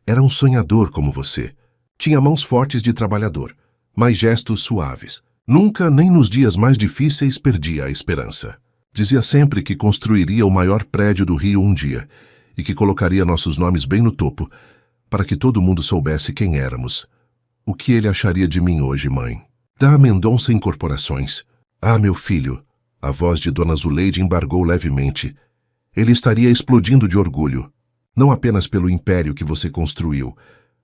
Era um sonhador como você. Tinha mãos fortes de trabalhador, mas gestos suaves. Nunca, nem nos dias mais difíceis, perdia a esperança. Dizia sempre que construiria o maior prédio do Rio um dia e que colocaria nossos nomes bem no topo, para que todo mundo soubesse quem éramos. O que ele acharia de mim hoje, mãe? Da Mendonça Incorporações. Ah, meu filho. A voz de Dona Zuleide embargou levemente. Ele estaria explodindo de orgulho. Não apenas pelo império que você construiu,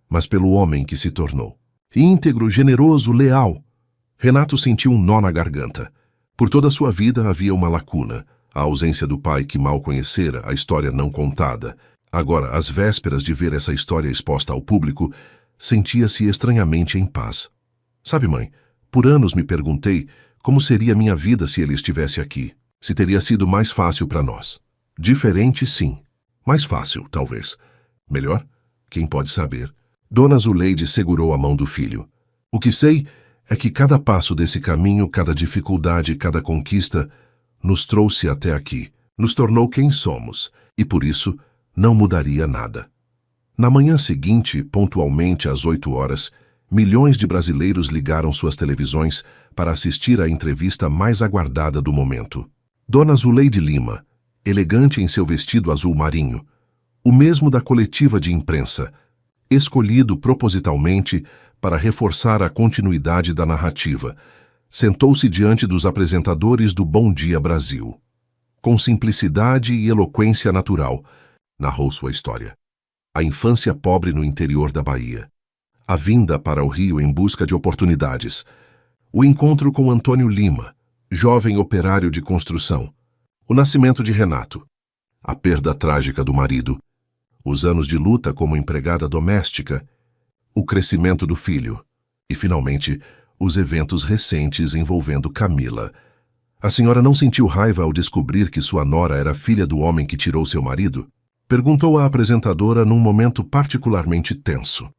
mas pelo homem que se tornou. Íntegro, generoso, leal. Renato sentiu um nó na garganta. Por toda a sua vida havia uma lacuna. A ausência do pai que mal conhecera, a história não contada. Agora, às vésperas de ver essa história exposta ao público, sentia-se estranhamente em paz. Sabe, mãe, por anos me perguntei como seria minha vida se ele estivesse aqui. Se teria sido mais fácil para nós. Diferente, sim. Mais fácil, talvez. Melhor? Quem pode saber? Dona Zuleide segurou a mão do filho. O que sei é que cada passo desse caminho, cada dificuldade, cada conquista, nos trouxe até aqui, nos tornou quem somos, e por isso não mudaria nada. Na manhã seguinte, pontualmente às 8 horas, milhões de brasileiros ligaram suas televisões para assistir à entrevista mais aguardada do momento. Dona Zuleide Lima, elegante em seu vestido azul marinho, o mesmo da coletiva de imprensa, escolhido propositalmente para reforçar a continuidade da narrativa, sentou-se diante dos apresentadores do Bom Dia Brasil. Com simplicidade e eloquência natural, narrou sua história. A infância pobre no interior da Bahia, a vinda para o Rio em busca de oportunidades, o encontro com Antônio Lima, jovem operário de construção, o nascimento de Renato, a perda trágica do marido, os anos de luta como empregada doméstica, o crescimento do filho e, finalmente, os eventos recentes envolvendo Camila. A senhora não sentiu raiva ao descobrir que sua nora era filha do homem que tirou seu marido? Perguntou a apresentadora num momento particularmente tenso.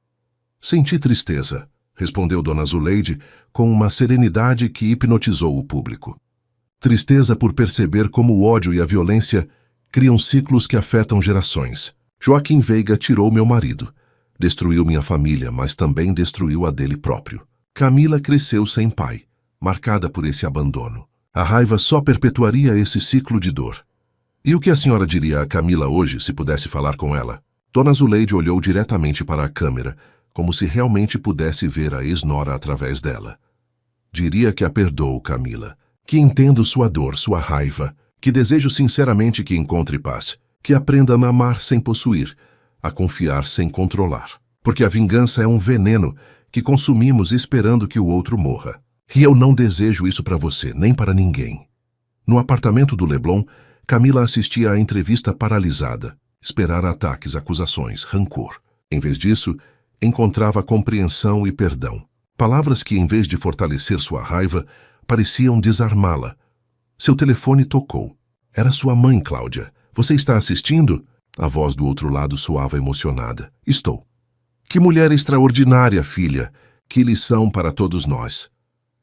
Senti tristeza, respondeu Dona Zuleide com uma serenidade que hipnotizou o público. Tristeza por perceber como o ódio e a violência criam ciclos que afetam gerações. Joaquim Veiga tirou meu marido. Destruiu minha família, mas também destruiu a dele próprio. Camila cresceu sem pai, marcada por esse abandono. A raiva só perpetuaria esse ciclo de dor. E o que a senhora diria a Camila hoje, se pudesse falar com ela? Dona Zuleide olhou diretamente para a câmera, como se realmente pudesse ver a ex-nora através dela. Diria que a perdoo, Camila, que entendo sua dor, sua raiva, que desejo sinceramente que encontre paz, que aprenda a amar sem possuir, a confiar sem controlar. Porque a vingança é um veneno que consumimos esperando que o outro morra. E eu não desejo isso para você, nem para ninguém. No apartamento do Leblon, Camila assistia à entrevista paralisada, esperar ataques, acusações, rancor. Em vez disso, encontrava compreensão e perdão. Palavras que, em vez de fortalecer sua raiva, pareciam desarmá-la. Seu telefone tocou. Era sua mãe, Cláudia. Você está assistindo? A voz do outro lado soava emocionada. Estou. Que mulher extraordinária, filha. Que lição para todos nós.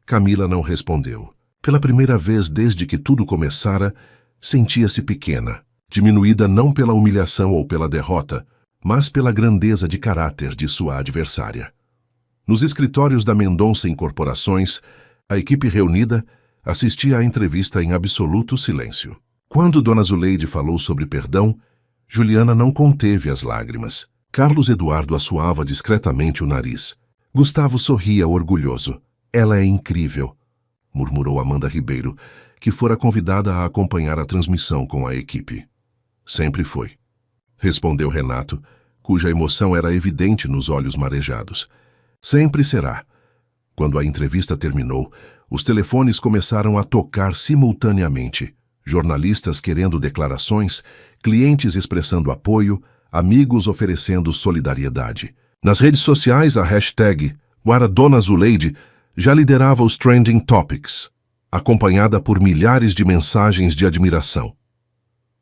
Camila não respondeu. Pela primeira vez desde que tudo começara, sentia-se pequena, diminuída não pela humilhação ou pela derrota, mas pela grandeza de caráter de sua adversária. Nos escritórios da Mendonça Incorporações, a equipe reunida assistia à entrevista em absoluto silêncio. Quando Dona Zuleide falou sobre perdão, Juliana não conteve as lágrimas. Carlos Eduardo assoava discretamente o nariz. Gustavo sorria orgulhoso. Ela é incrível, murmurou Amanda Ribeiro, que fora convidada a acompanhar a transmissão com a equipe. Sempre foi, respondeu Renato, cuja emoção era evidente nos olhos marejados. Sempre será. Quando a entrevista terminou, os telefones começaram a tocar simultaneamente. Jornalistas querendo declarações, clientes expressando apoio, amigos oferecendo solidariedade. Nas redes sociais, a hashtag #WaraDonaZuleide já liderava os trending topics, acompanhada por milhares de mensagens de admiração.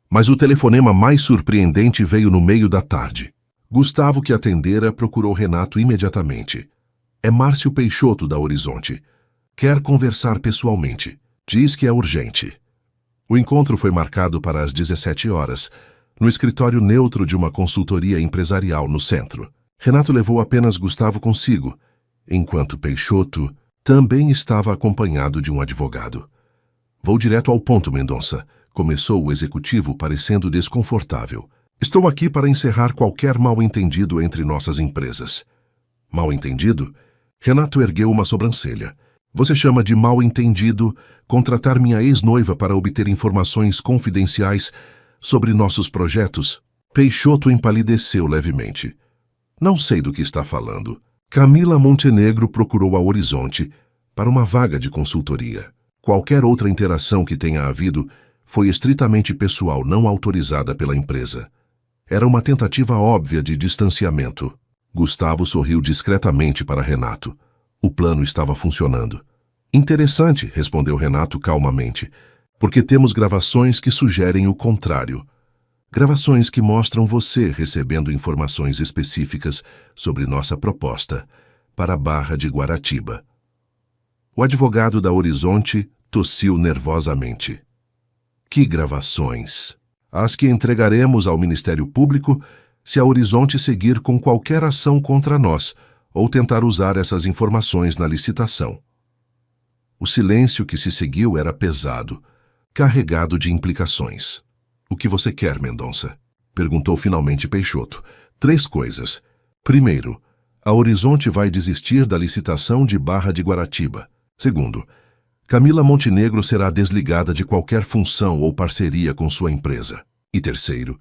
Mas o telefonema mais surpreendente veio no meio da tarde. Gustavo, que atendera, procurou Renato imediatamente. É Márcio Peixoto, da Horizonte. Quer conversar pessoalmente. Diz que é urgente. O encontro foi marcado para as 17 horas, no escritório neutro de uma consultoria empresarial no centro. Renato levou apenas Gustavo consigo, enquanto Peixoto também estava acompanhado de um advogado. Vou direto ao ponto, Mendonça, começou o executivo parecendo desconfortável. Estou aqui para encerrar qualquer mal-entendido entre nossas empresas. Mal-entendido? Renato ergueu uma sobrancelha. Você chama de mal-entendido contratar minha ex-noiva para obter informações confidenciais sobre nossos projetos? Peixoto empalideceu levemente. Não sei do que está falando. Camila Montenegro procurou a Horizonte para uma vaga de consultoria. Qualquer outra interação que tenha havido foi estritamente pessoal, não autorizada pela empresa. Era uma tentativa óbvia de distanciamento. Gustavo sorriu discretamente para Renato. O plano estava funcionando. Interessante, respondeu Renato calmamente, porque temos gravações que sugerem o contrário. Gravações que mostram você recebendo informações específicas sobre nossa proposta para a Barra de Guaratiba. O advogado da Horizonte tossiu nervosamente. Que gravações? As que entregaremos ao Ministério Público se a Horizonte seguir com qualquer ação contra nós ou tentar usar essas informações na licitação. O silêncio que se seguiu era pesado, carregado de implicações. "O que você quer, Mendonça?" perguntou finalmente Peixoto. "3 coisas. Primeiro, a Horizonte vai desistir da licitação de Barra de Guaratiba. Segundo, Camila Montenegro será desligada de qualquer função ou parceria com sua empresa. E terceiro,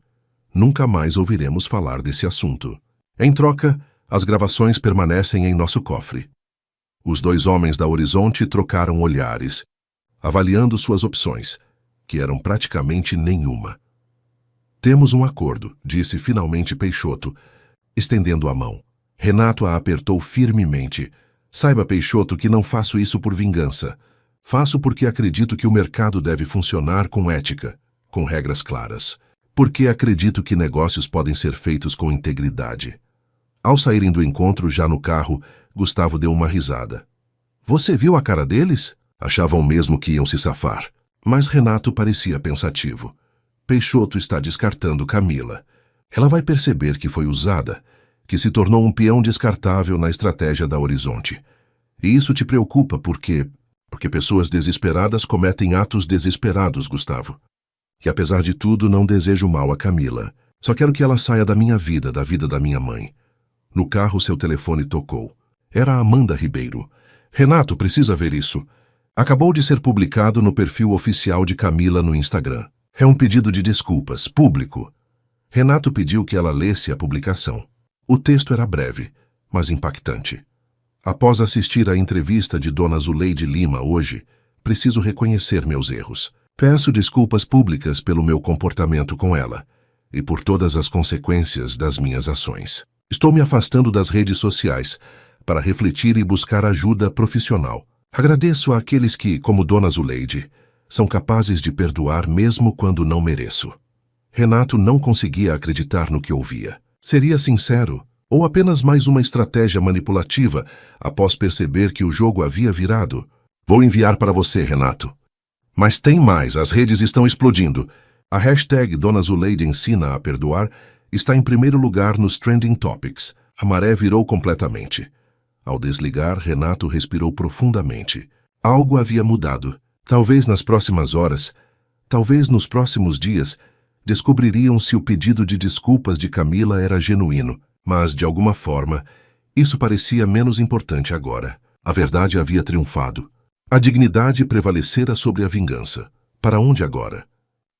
nunca mais ouviremos falar desse assunto. Em troca, as gravações permanecem em nosso cofre." Os 2 homens da Horizonte trocaram olhares, avaliando suas opções, que eram praticamente nenhuma. "Temos um acordo", disse finalmente Peixoto, estendendo a mão. Renato a apertou firmemente. "Saiba, Peixoto, que não faço isso por vingança. Faço porque acredito que o mercado deve funcionar com ética, com regras claras. Porque acredito que negócios podem ser feitos com integridade." Ao saírem do encontro, já no carro, Gustavo deu uma risada. "Você viu a cara deles?" Achavam mesmo que iam se safar. Mas Renato parecia pensativo. "Peixoto está descartando Camila. Ela vai perceber que foi usada, que se tornou um peão descartável na estratégia da Horizonte. E isso te preocupa porque pessoas desesperadas cometem atos desesperados, Gustavo. E apesar de tudo, não desejo mal a Camila. Só quero que ela saia da minha vida, da vida da minha mãe." No carro, seu telefone tocou. Era a Amanda Ribeiro. "Renato, precisa ver isso. Acabou de ser publicado no perfil oficial de Camila no Instagram. É um pedido de desculpas, público." Renato pediu que ela lesse a publicação. O texto era breve, mas impactante. "Após assistir à entrevista de Dona Zuleide Lima hoje, preciso reconhecer meus erros. Peço desculpas públicas pelo meu comportamento com ela e por todas as consequências das minhas ações. Estou me afastando das redes sociais para refletir e buscar ajuda profissional. Agradeço àqueles que, como Dona Zuleide, são capazes de perdoar mesmo quando não mereço." Renato não conseguia acreditar no que ouvia. Seria sincero ou apenas mais uma estratégia manipulativa após perceber que o jogo havia virado? "Vou enviar para você, Renato. Mas tem mais, as redes estão explodindo. A hashtag Dona Zuleide ensina a perdoar está em primeiro lugar nos Trending Topics. A maré virou completamente." Ao desligar, Renato respirou profundamente. Algo havia mudado. Talvez nas próximas horas, talvez nos próximos dias, descobririam se o pedido de desculpas de Camila era genuíno. Mas, de alguma forma, isso parecia menos importante agora. A verdade havia triunfado. A dignidade prevalecera sobre a vingança. "Para onde agora?"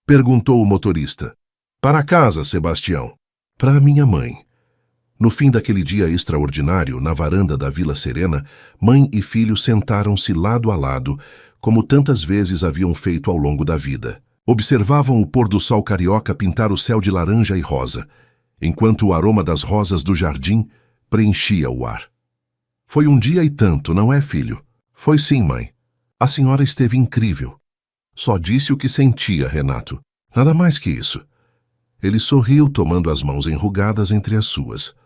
perguntou o motorista. "Para casa, Sebastião." "Para a minha mãe." No fim daquele dia extraordinário, na varanda da Vila Serena, mãe e filho sentaram-se lado a lado, como tantas vezes haviam feito ao longo da vida. Observavam o pôr do sol carioca pintar o céu de laranja e rosa, enquanto o aroma das rosas do jardim preenchia o ar. "Foi um dia e tanto, não é, filho?" "Foi sim, mãe. A senhora esteve incrível." Só disse o que sentia, Renato. Nada mais que isso. Ele sorriu, tomando as mãos enrugadas entre as suas.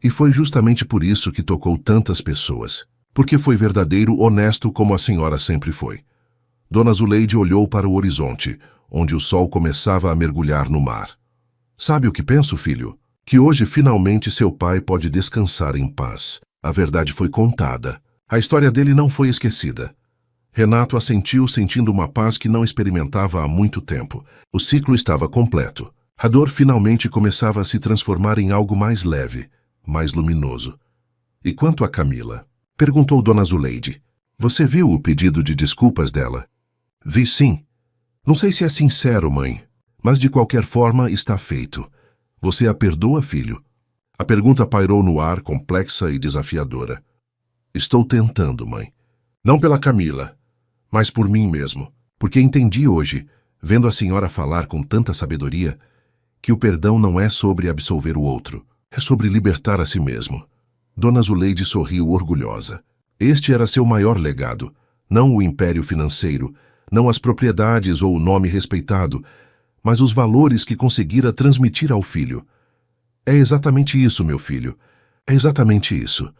E foi justamente por isso que tocou tantas pessoas. Porque foi verdadeiro, honesto como a senhora sempre foi. Dona Zuleide olhou para o horizonte, onde o sol começava a mergulhar no mar. "Sabe o que penso, filho? Que hoje finalmente seu pai pode descansar em paz. A verdade foi contada. A história dele não foi esquecida." Renato assentiu, sentindo uma paz que não experimentava há muito tempo. O ciclo estava completo. A dor finalmente começava a se transformar em algo mais leve, mais luminoso. "E quanto a Camila?" perguntou Dona Zuleide. "Você viu o pedido de desculpas dela?" "Vi sim. Não sei se é sincero, mãe, mas de qualquer forma está feito. Você a perdoa, filho?" A pergunta pairou no ar, complexa e desafiadora. "Estou tentando, mãe. Não pela Camila, mas por mim mesmo. Porque entendi hoje, vendo a senhora falar com tanta sabedoria, que o perdão não é sobre absolver o outro, é sobre libertar a si mesmo." Dona Zuleide sorriu orgulhosa. Este era seu maior legado, não o império financeiro, não as propriedades ou o nome respeitado, mas os valores que conseguira transmitir ao filho. "É exatamente isso, meu filho. É exatamente isso."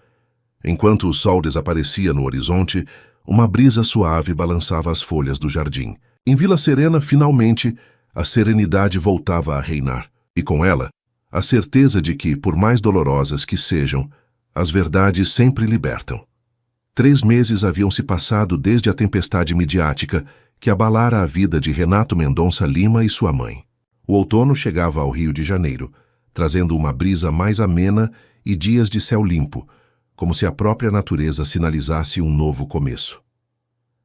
Enquanto o sol desaparecia no horizonte, uma brisa suave balançava as folhas do jardim. Em Vila Serena, finalmente, a serenidade voltava a reinar, e com ela, a certeza de que, por mais dolorosas que sejam, as verdades sempre libertam. 3 meses haviam se passado desde a tempestade midiática que abalara a vida de Renato Mendonça Lima e sua mãe. O outono chegava ao Rio de Janeiro, trazendo uma brisa mais amena e dias de céu limpo, como se a própria natureza sinalizasse um novo começo.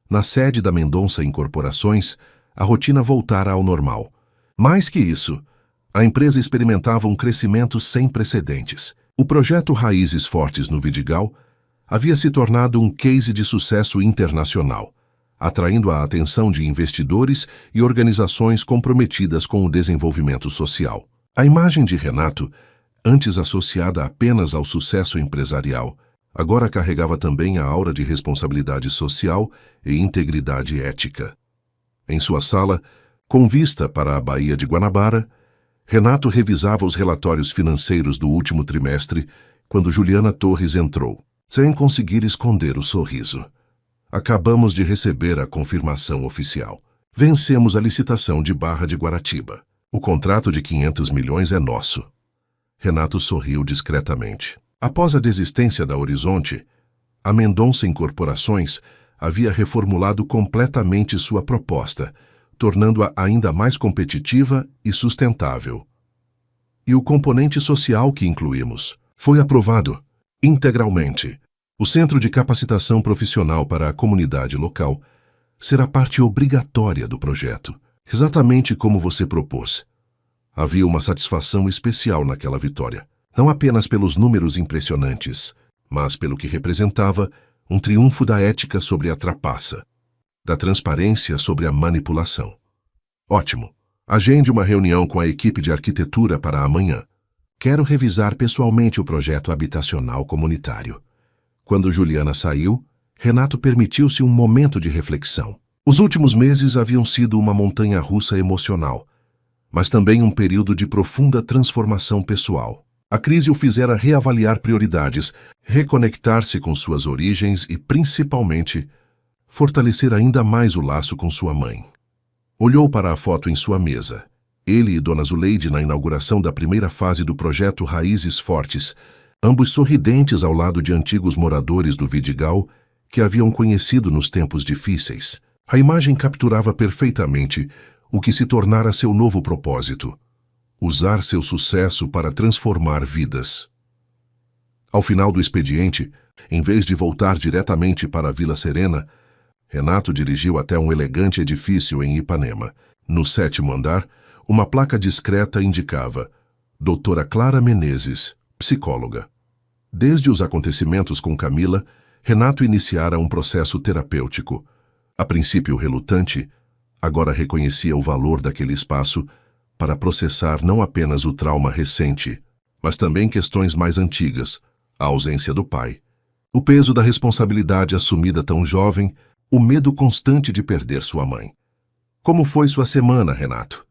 Na sede da Mendonça Incorporações, a rotina voltara ao normal. Mais que isso, a empresa experimentava um crescimento sem precedentes. O projeto Raízes Fortes no Vidigal havia se tornado um case de sucesso internacional, atraindo a atenção de investidores e organizações comprometidas com o desenvolvimento social. A imagem de Renato, antes associada apenas ao sucesso empresarial, agora carregava também a aura de responsabilidade social e integridade ética. Em sua sala, com vista para a Baía de Guanabara, Renato revisava os relatórios financeiros do último trimestre quando Juliana Torres entrou, sem conseguir esconder o sorriso. Acabamos de receber a confirmação oficial. Vencemos a licitação de Barra de Guaratiba. O contrato de 500 milhões é nosso. Renato sorriu discretamente. Após a desistência da Horizonte, a Mendonça Incorporações havia reformulado completamente sua proposta, tornando-a ainda mais competitiva e sustentável. E o componente social que incluímos foi aprovado integralmente. O Centro de Capacitação Profissional para a Comunidade Local será parte obrigatória do projeto, exatamente como você propôs. Havia uma satisfação especial naquela vitória, não apenas pelos números impressionantes, mas pelo que representava um triunfo da ética sobre a trapaça, da transparência sobre a manipulação. Ótimo. Agende uma reunião com a equipe de arquitetura para amanhã. Quero revisar pessoalmente o projeto habitacional comunitário. Quando Juliana saiu, Renato permitiu-se um momento de reflexão. Os últimos meses haviam sido uma montanha-russa emocional, mas também um período de profunda transformação pessoal. A crise o fizera reavaliar prioridades, reconectar-se com suas origens e, principalmente, fortalecer ainda mais o laço com sua mãe. Olhou para a foto em sua mesa. Ele e Dona Zuleide na inauguração da primeira fase do projeto Raízes Fortes, ambos sorridentes ao lado de antigos moradores do Vidigal que haviam conhecido nos tempos difíceis. A imagem capturava perfeitamente o que se tornara seu novo propósito: usar seu sucesso para transformar vidas. Ao final do expediente, em vez de voltar diretamente para a Vila Serena, Renato dirigiu até um elegante edifício em Ipanema. No 7º andar, uma placa discreta indicava Doutora Clara Menezes, psicóloga. Desde os acontecimentos com Camila, Renato iniciara um processo terapêutico. A princípio relutante, agora reconhecia o valor daquele espaço para processar não apenas o trauma recente, mas também questões mais antigas, a ausência do pai, o peso da responsabilidade assumida tão jovem, o medo constante de perder sua mãe. Como foi sua semana, Renato?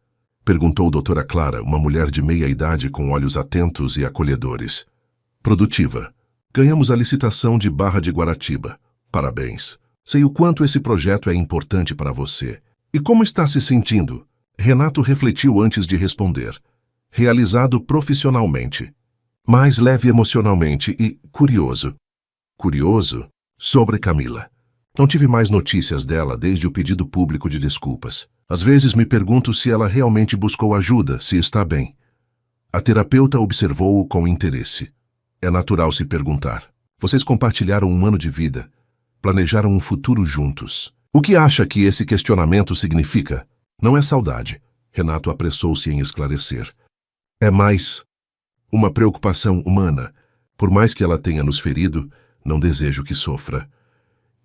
Perguntou doutora Clara, uma mulher de meia idade com olhos atentos e acolhedores. Produtiva. Ganhamos a licitação de Barra de Guaratiba. Parabéns. Sei o quanto esse projeto é importante para você. E como está se sentindo? Renato refletiu antes de responder. Realizado profissionalmente, mais leve emocionalmente e curioso. Curioso? Sobre Camila. Não tive mais notícias dela desde o pedido público de desculpas. Às vezes me pergunto se ela realmente buscou ajuda, se está bem. A terapeuta observou-o com interesse. É natural se perguntar. Vocês compartilharam um ano de vida. Planejaram um futuro juntos. O que acha que esse questionamento significa? Não é saudade. Renato apressou-se em esclarecer. É mais uma preocupação humana. Por mais que ela tenha nos ferido, não desejo que sofra.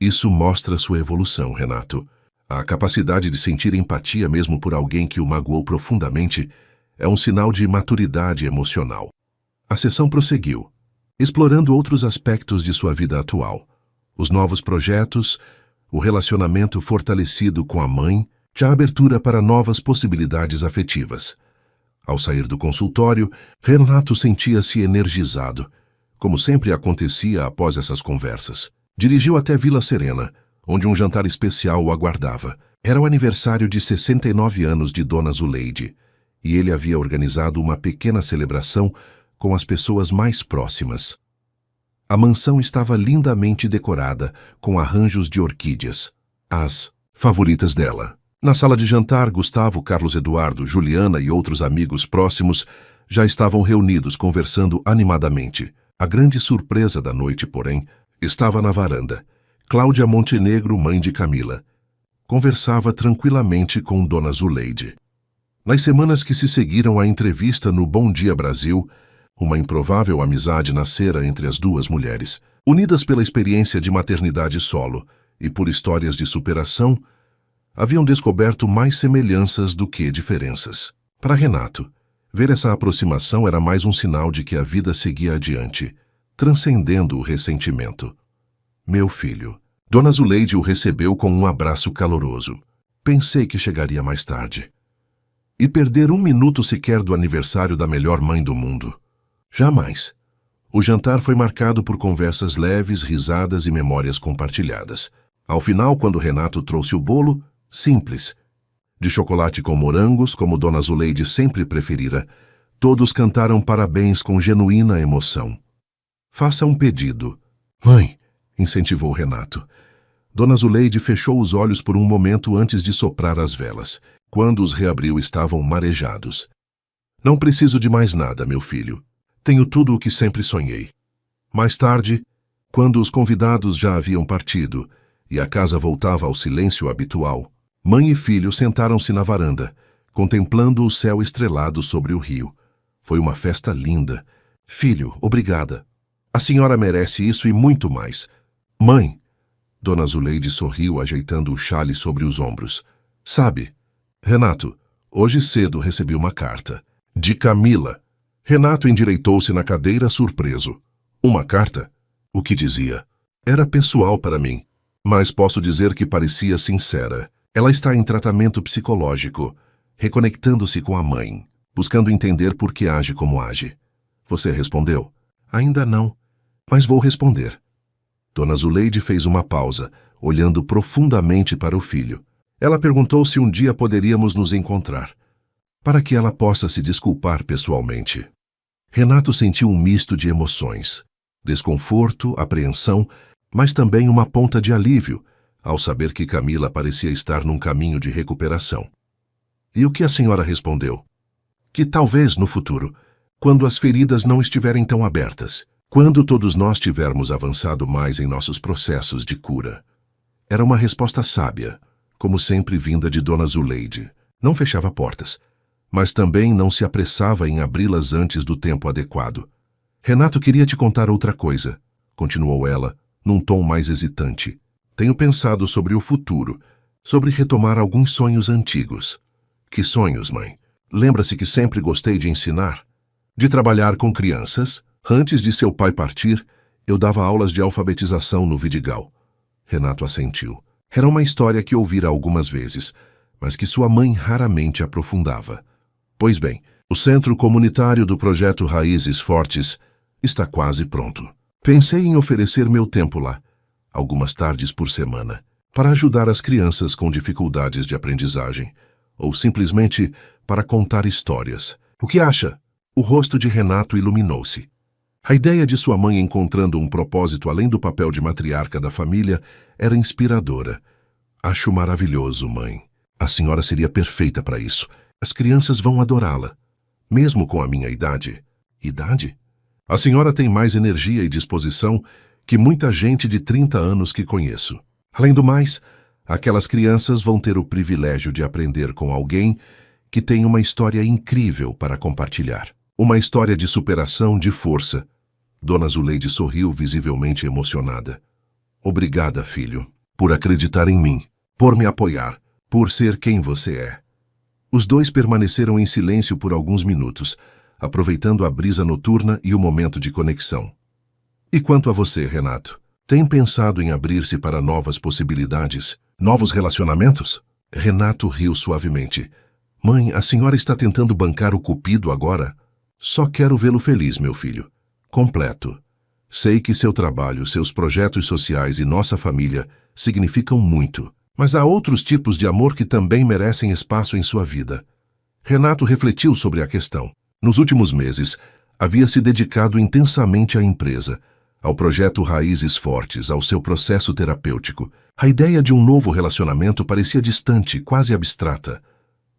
Isso mostra sua evolução, Renato. A capacidade de sentir empatia mesmo por alguém que o magoou profundamente é um sinal de maturidade emocional. A sessão prosseguiu, explorando outros aspectos de sua vida atual. Os novos projetos, o relacionamento fortalecido com a mãe, a abertura para novas possibilidades afetivas. Ao sair do consultório, Renato sentia-se energizado, como sempre acontecia após essas conversas. Dirigiu até Vila Serena, onde um jantar especial o aguardava. Era o aniversário de 69 anos de Dona Zuleide, e ele havia organizado uma pequena celebração com as pessoas mais próximas. A mansão estava lindamente decorada, com arranjos de orquídeas, as favoritas dela. Na sala de jantar, Gustavo, Carlos Eduardo, Juliana e outros amigos próximos já estavam reunidos conversando animadamente. A grande surpresa da noite, porém, estava na varanda. Cláudia Montenegro, mãe de Camila, conversava tranquilamente com Dona Zuleide. Nas semanas que se seguiram à entrevista no Bom Dia Brasil, uma improvável amizade nascera entre as duas mulheres. Unidas pela experiência de maternidade solo e por histórias de superação, haviam descoberto mais semelhanças do que diferenças. Para Renato, ver essa aproximação era mais um sinal de que a vida seguia adiante, transcendendo o ressentimento. Meu filho. Dona Zuleide o recebeu com um abraço caloroso. Pensei que chegaria mais tarde. E perder um minuto sequer do aniversário da melhor mãe do mundo. Jamais. O jantar foi marcado por conversas leves, risadas e memórias compartilhadas. Ao final, quando Renato trouxe o bolo, simples, de chocolate com morangos, como Dona Zuleide sempre preferira, todos cantaram parabéns com genuína emoção. Faça um pedido. Mãe, incentivou Renato. Dona Zuleide fechou os olhos por um momento antes de soprar as velas. Quando os reabriu, estavam marejados. Não preciso de mais nada, meu filho. Tenho tudo o que sempre sonhei. Mais tarde, quando os convidados já haviam partido e a casa voltava ao silêncio habitual, mãe e filho sentaram-se na varanda, contemplando o céu estrelado sobre o rio. Foi uma festa linda. Filho, obrigada. A senhora merece isso e muito mais. Mãe, Dona Zuleide sorriu ajeitando o xale sobre os ombros. Sabe, Renato, hoje cedo recebi uma carta. De Camila. Renato endireitou-se na cadeira surpreso. Uma carta? O que dizia? Era pessoal para mim, mas posso dizer que parecia sincera. Ela está em tratamento psicológico, reconectando-se com a mãe, buscando entender por que age como age. Você respondeu? Ainda não, mas vou responder. Dona Zuleide fez uma pausa, olhando profundamente para o filho. Ela perguntou se um dia poderíamos nos encontrar, para que ela possa se desculpar pessoalmente. Renato sentiu um misto de emoções, desconforto, apreensão, mas também uma ponta de alívio, ao saber que Camila parecia estar num caminho de recuperação. E o que a senhora respondeu? Que talvez no futuro, quando as feridas não estiverem tão abertas, quando todos nós tivermos avançado mais em nossos processos de cura. Era uma resposta sábia, como sempre vinda de Dona Zuleide. Não fechava portas, mas também não se apressava em abri-las antes do tempo adequado. Renato queria te contar outra coisa, continuou ela, num tom mais hesitante. Tenho pensado sobre o futuro, sobre retomar alguns sonhos antigos. Que sonhos, mãe? Lembra-se que sempre gostei de ensinar? De trabalhar com crianças? Antes de seu pai partir, eu dava aulas de alfabetização no Vidigal. Renato assentiu. Era uma história que ouvira algumas vezes, mas que sua mãe raramente aprofundava. Pois bem, o centro comunitário do projeto Raízes Fortes está quase pronto. Pensei em oferecer meu tempo lá, algumas tardes por semana, para ajudar as crianças com dificuldades de aprendizagem, ou simplesmente para contar histórias. O que acha? O rosto de Renato iluminou-se. A ideia de sua mãe encontrando um propósito além do papel de matriarca da família era inspiradora. Acho maravilhoso, mãe. A senhora seria perfeita para isso. As crianças vão adorá-la, mesmo com a minha idade. Idade? A senhora tem mais energia e disposição que muita gente de 30 anos que conheço. Além do mais, aquelas crianças vão ter o privilégio de aprender com alguém que tem uma história incrível para compartilhar. Uma história de superação, de força. Dona Zuleide sorriu visivelmente emocionada. Obrigada, filho, por acreditar em mim, por me apoiar, por ser quem você é. Os dois permaneceram em silêncio por alguns minutos, aproveitando a brisa noturna e o momento de conexão. E quanto a você, Renato? Tem pensado em abrir-se para novas possibilidades, novos relacionamentos? Renato riu suavemente. Mãe, a senhora está tentando bancar o cupido agora? Só quero vê-lo feliz, meu filho. Completo. Sei que seu trabalho, seus projetos sociais e nossa família significam muito. Mas há outros tipos de amor que também merecem espaço em sua vida. Renato refletiu sobre a questão. Nos últimos meses, havia se dedicado intensamente à empresa, ao projeto Raízes Fortes, ao seu processo terapêutico. A ideia de um novo relacionamento parecia distante, quase abstrata.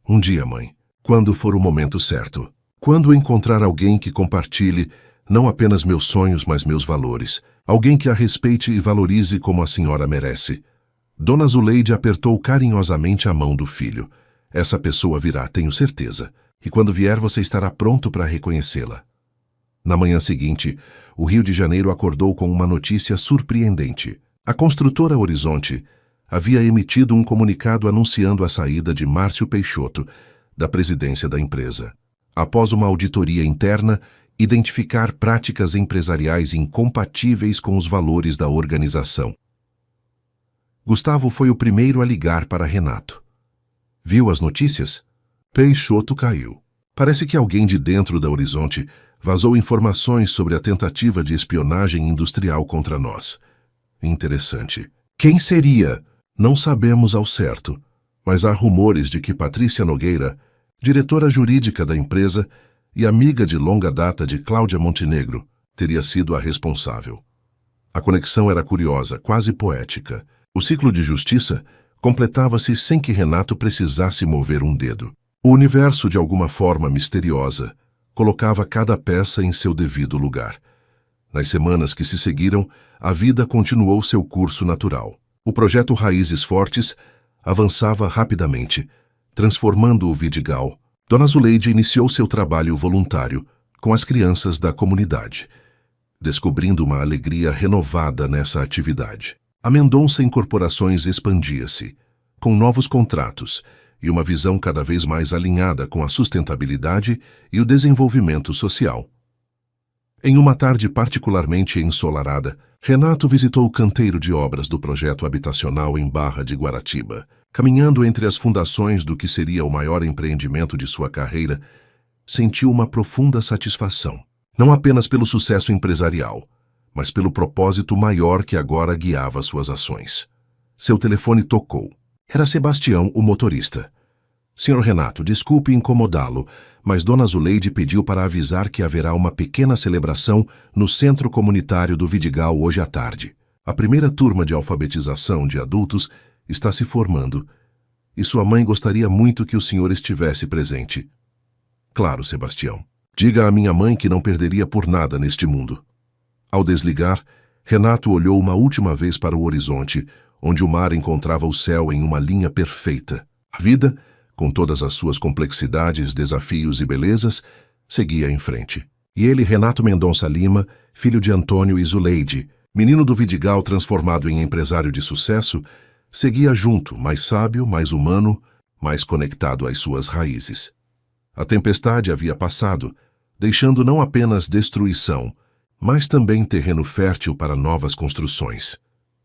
Um dia, mãe, quando for o momento certo, quando encontrar alguém que compartilhe não apenas meus sonhos, mas meus valores, alguém que a respeite e valorize como a senhora merece. Dona Zuleide apertou carinhosamente a mão do filho. Essa pessoa virá, tenho certeza, e quando vier você estará pronto para reconhecê-la. Na manhã seguinte, o Rio de Janeiro acordou com uma notícia surpreendente. A construtora Horizonte havia emitido um comunicado anunciando a saída de Márcio Peixoto da presidência da empresa. Após uma auditoria interna, identificar práticas empresariais incompatíveis com os valores da organização. Gustavo foi o primeiro a ligar para Renato. Viu as notícias? Peixoto caiu. Parece que alguém de dentro da Horizonte vazou informações sobre a tentativa de espionagem industrial contra nós. Interessante. Quem seria? Não sabemos ao certo, mas há rumores de que Patrícia Nogueira, diretora jurídica da empresa e amiga de longa data de Cláudia Montenegro, teria sido a responsável. A conexão era curiosa, quase poética. O ciclo de justiça completava-se sem que Renato precisasse mover um dedo. O universo, de alguma forma misteriosa, colocava cada peça em seu devido lugar. Nas semanas que se seguiram, a vida continuou seu curso natural. O projeto Raízes Fortes avançava rapidamente, transformando o Vidigal. Dona Zuleide iniciou seu trabalho voluntário com as crianças da comunidade, descobrindo uma alegria renovada nessa atividade. A Mendonça Incorporações expandia-se, com novos contratos e uma visão cada vez mais alinhada com a sustentabilidade e o desenvolvimento social. Em uma tarde particularmente ensolarada, Renato visitou o canteiro de obras do projeto habitacional em Barra de Guaratiba. Caminhando entre as fundações do que seria o maior empreendimento de sua carreira, sentiu uma profunda satisfação, não apenas pelo sucesso empresarial, mas pelo propósito maior que agora guiava suas ações. Seu telefone tocou. Era Sebastião, o motorista. Senhor Renato, desculpe incomodá-lo, mas Dona Zuleide pediu para avisar que haverá uma pequena celebração no Centro Comunitário do Vidigal hoje à tarde. A primeira turma de alfabetização de adultos está se formando, e sua mãe gostaria muito que o senhor estivesse presente. Claro, Sebastião. Diga à minha mãe que não perderia por nada neste mundo. Ao desligar, Renato olhou uma última vez para o horizonte, onde o mar encontrava o céu em uma linha perfeita. A vida, com todas as suas complexidades, desafios e belezas, seguia em frente. E ele, Renato Mendonça Lima, filho de Antônio e Zuleide, menino do Vidigal transformado em empresário de sucesso, seguia junto, mais sábio, mais humano, mais conectado às suas raízes. A tempestade havia passado, deixando não apenas destruição, mas também terreno fértil para novas construções.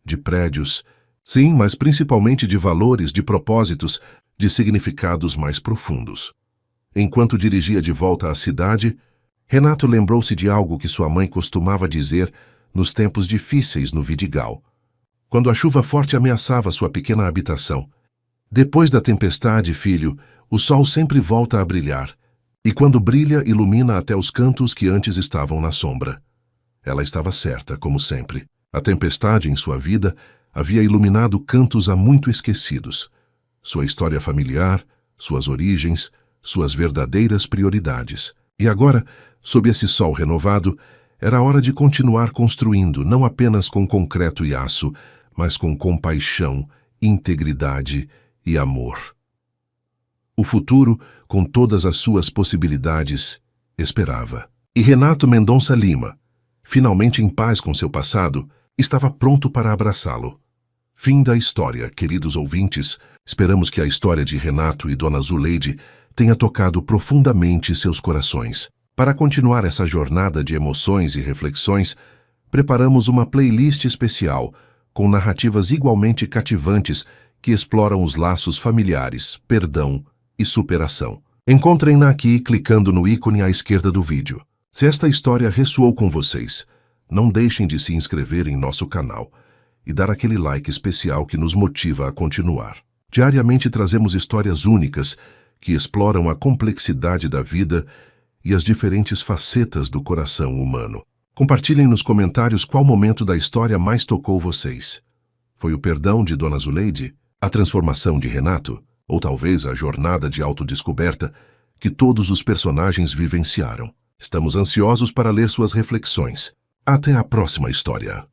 De prédios, sim, mas principalmente de valores, de propósitos, de significados mais profundos. Enquanto dirigia de volta à cidade, Renato lembrou-se de algo que sua mãe costumava dizer nos tempos difíceis no Vidigal, quando a chuva forte ameaçava sua pequena habitação. Depois da tempestade, filho, o sol sempre volta a brilhar, e quando brilha, ilumina até os cantos que antes estavam na sombra. Ela estava certa, como sempre. A tempestade em sua vida havia iluminado cantos há muito esquecidos. Sua história familiar, suas origens, suas verdadeiras prioridades. E agora, sob esse sol renovado, era hora de continuar construindo, não apenas com concreto e aço, mas com compaixão, integridade e amor. O futuro, com todas as suas possibilidades, esperava. E Renato Mendonça Lima, finalmente em paz com seu passado, estava pronto para abraçá-lo. Fim da história, queridos ouvintes. Esperamos que a história de Renato e Dona Zuleide tenha tocado profundamente seus corações. Para continuar essa jornada de emoções e reflexões, preparamos uma playlist especial com narrativas igualmente cativantes que exploram os laços familiares, perdão e superação. Encontrem-na aqui clicando no ícone à esquerda do vídeo. Se esta história ressoou com vocês, não deixem de se inscrever em nosso canal e dar aquele like especial que nos motiva a continuar. Diariamente trazemos histórias únicas que exploram a complexidade da vida e as diferentes facetas do coração humano. Compartilhem nos comentários qual momento da história mais tocou vocês. Foi o perdão de Dona Zuleide, a transformação de Renato, ou talvez a jornada de autodescoberta que todos os personagens vivenciaram. Estamos ansiosos para ler suas reflexões. Até a próxima história.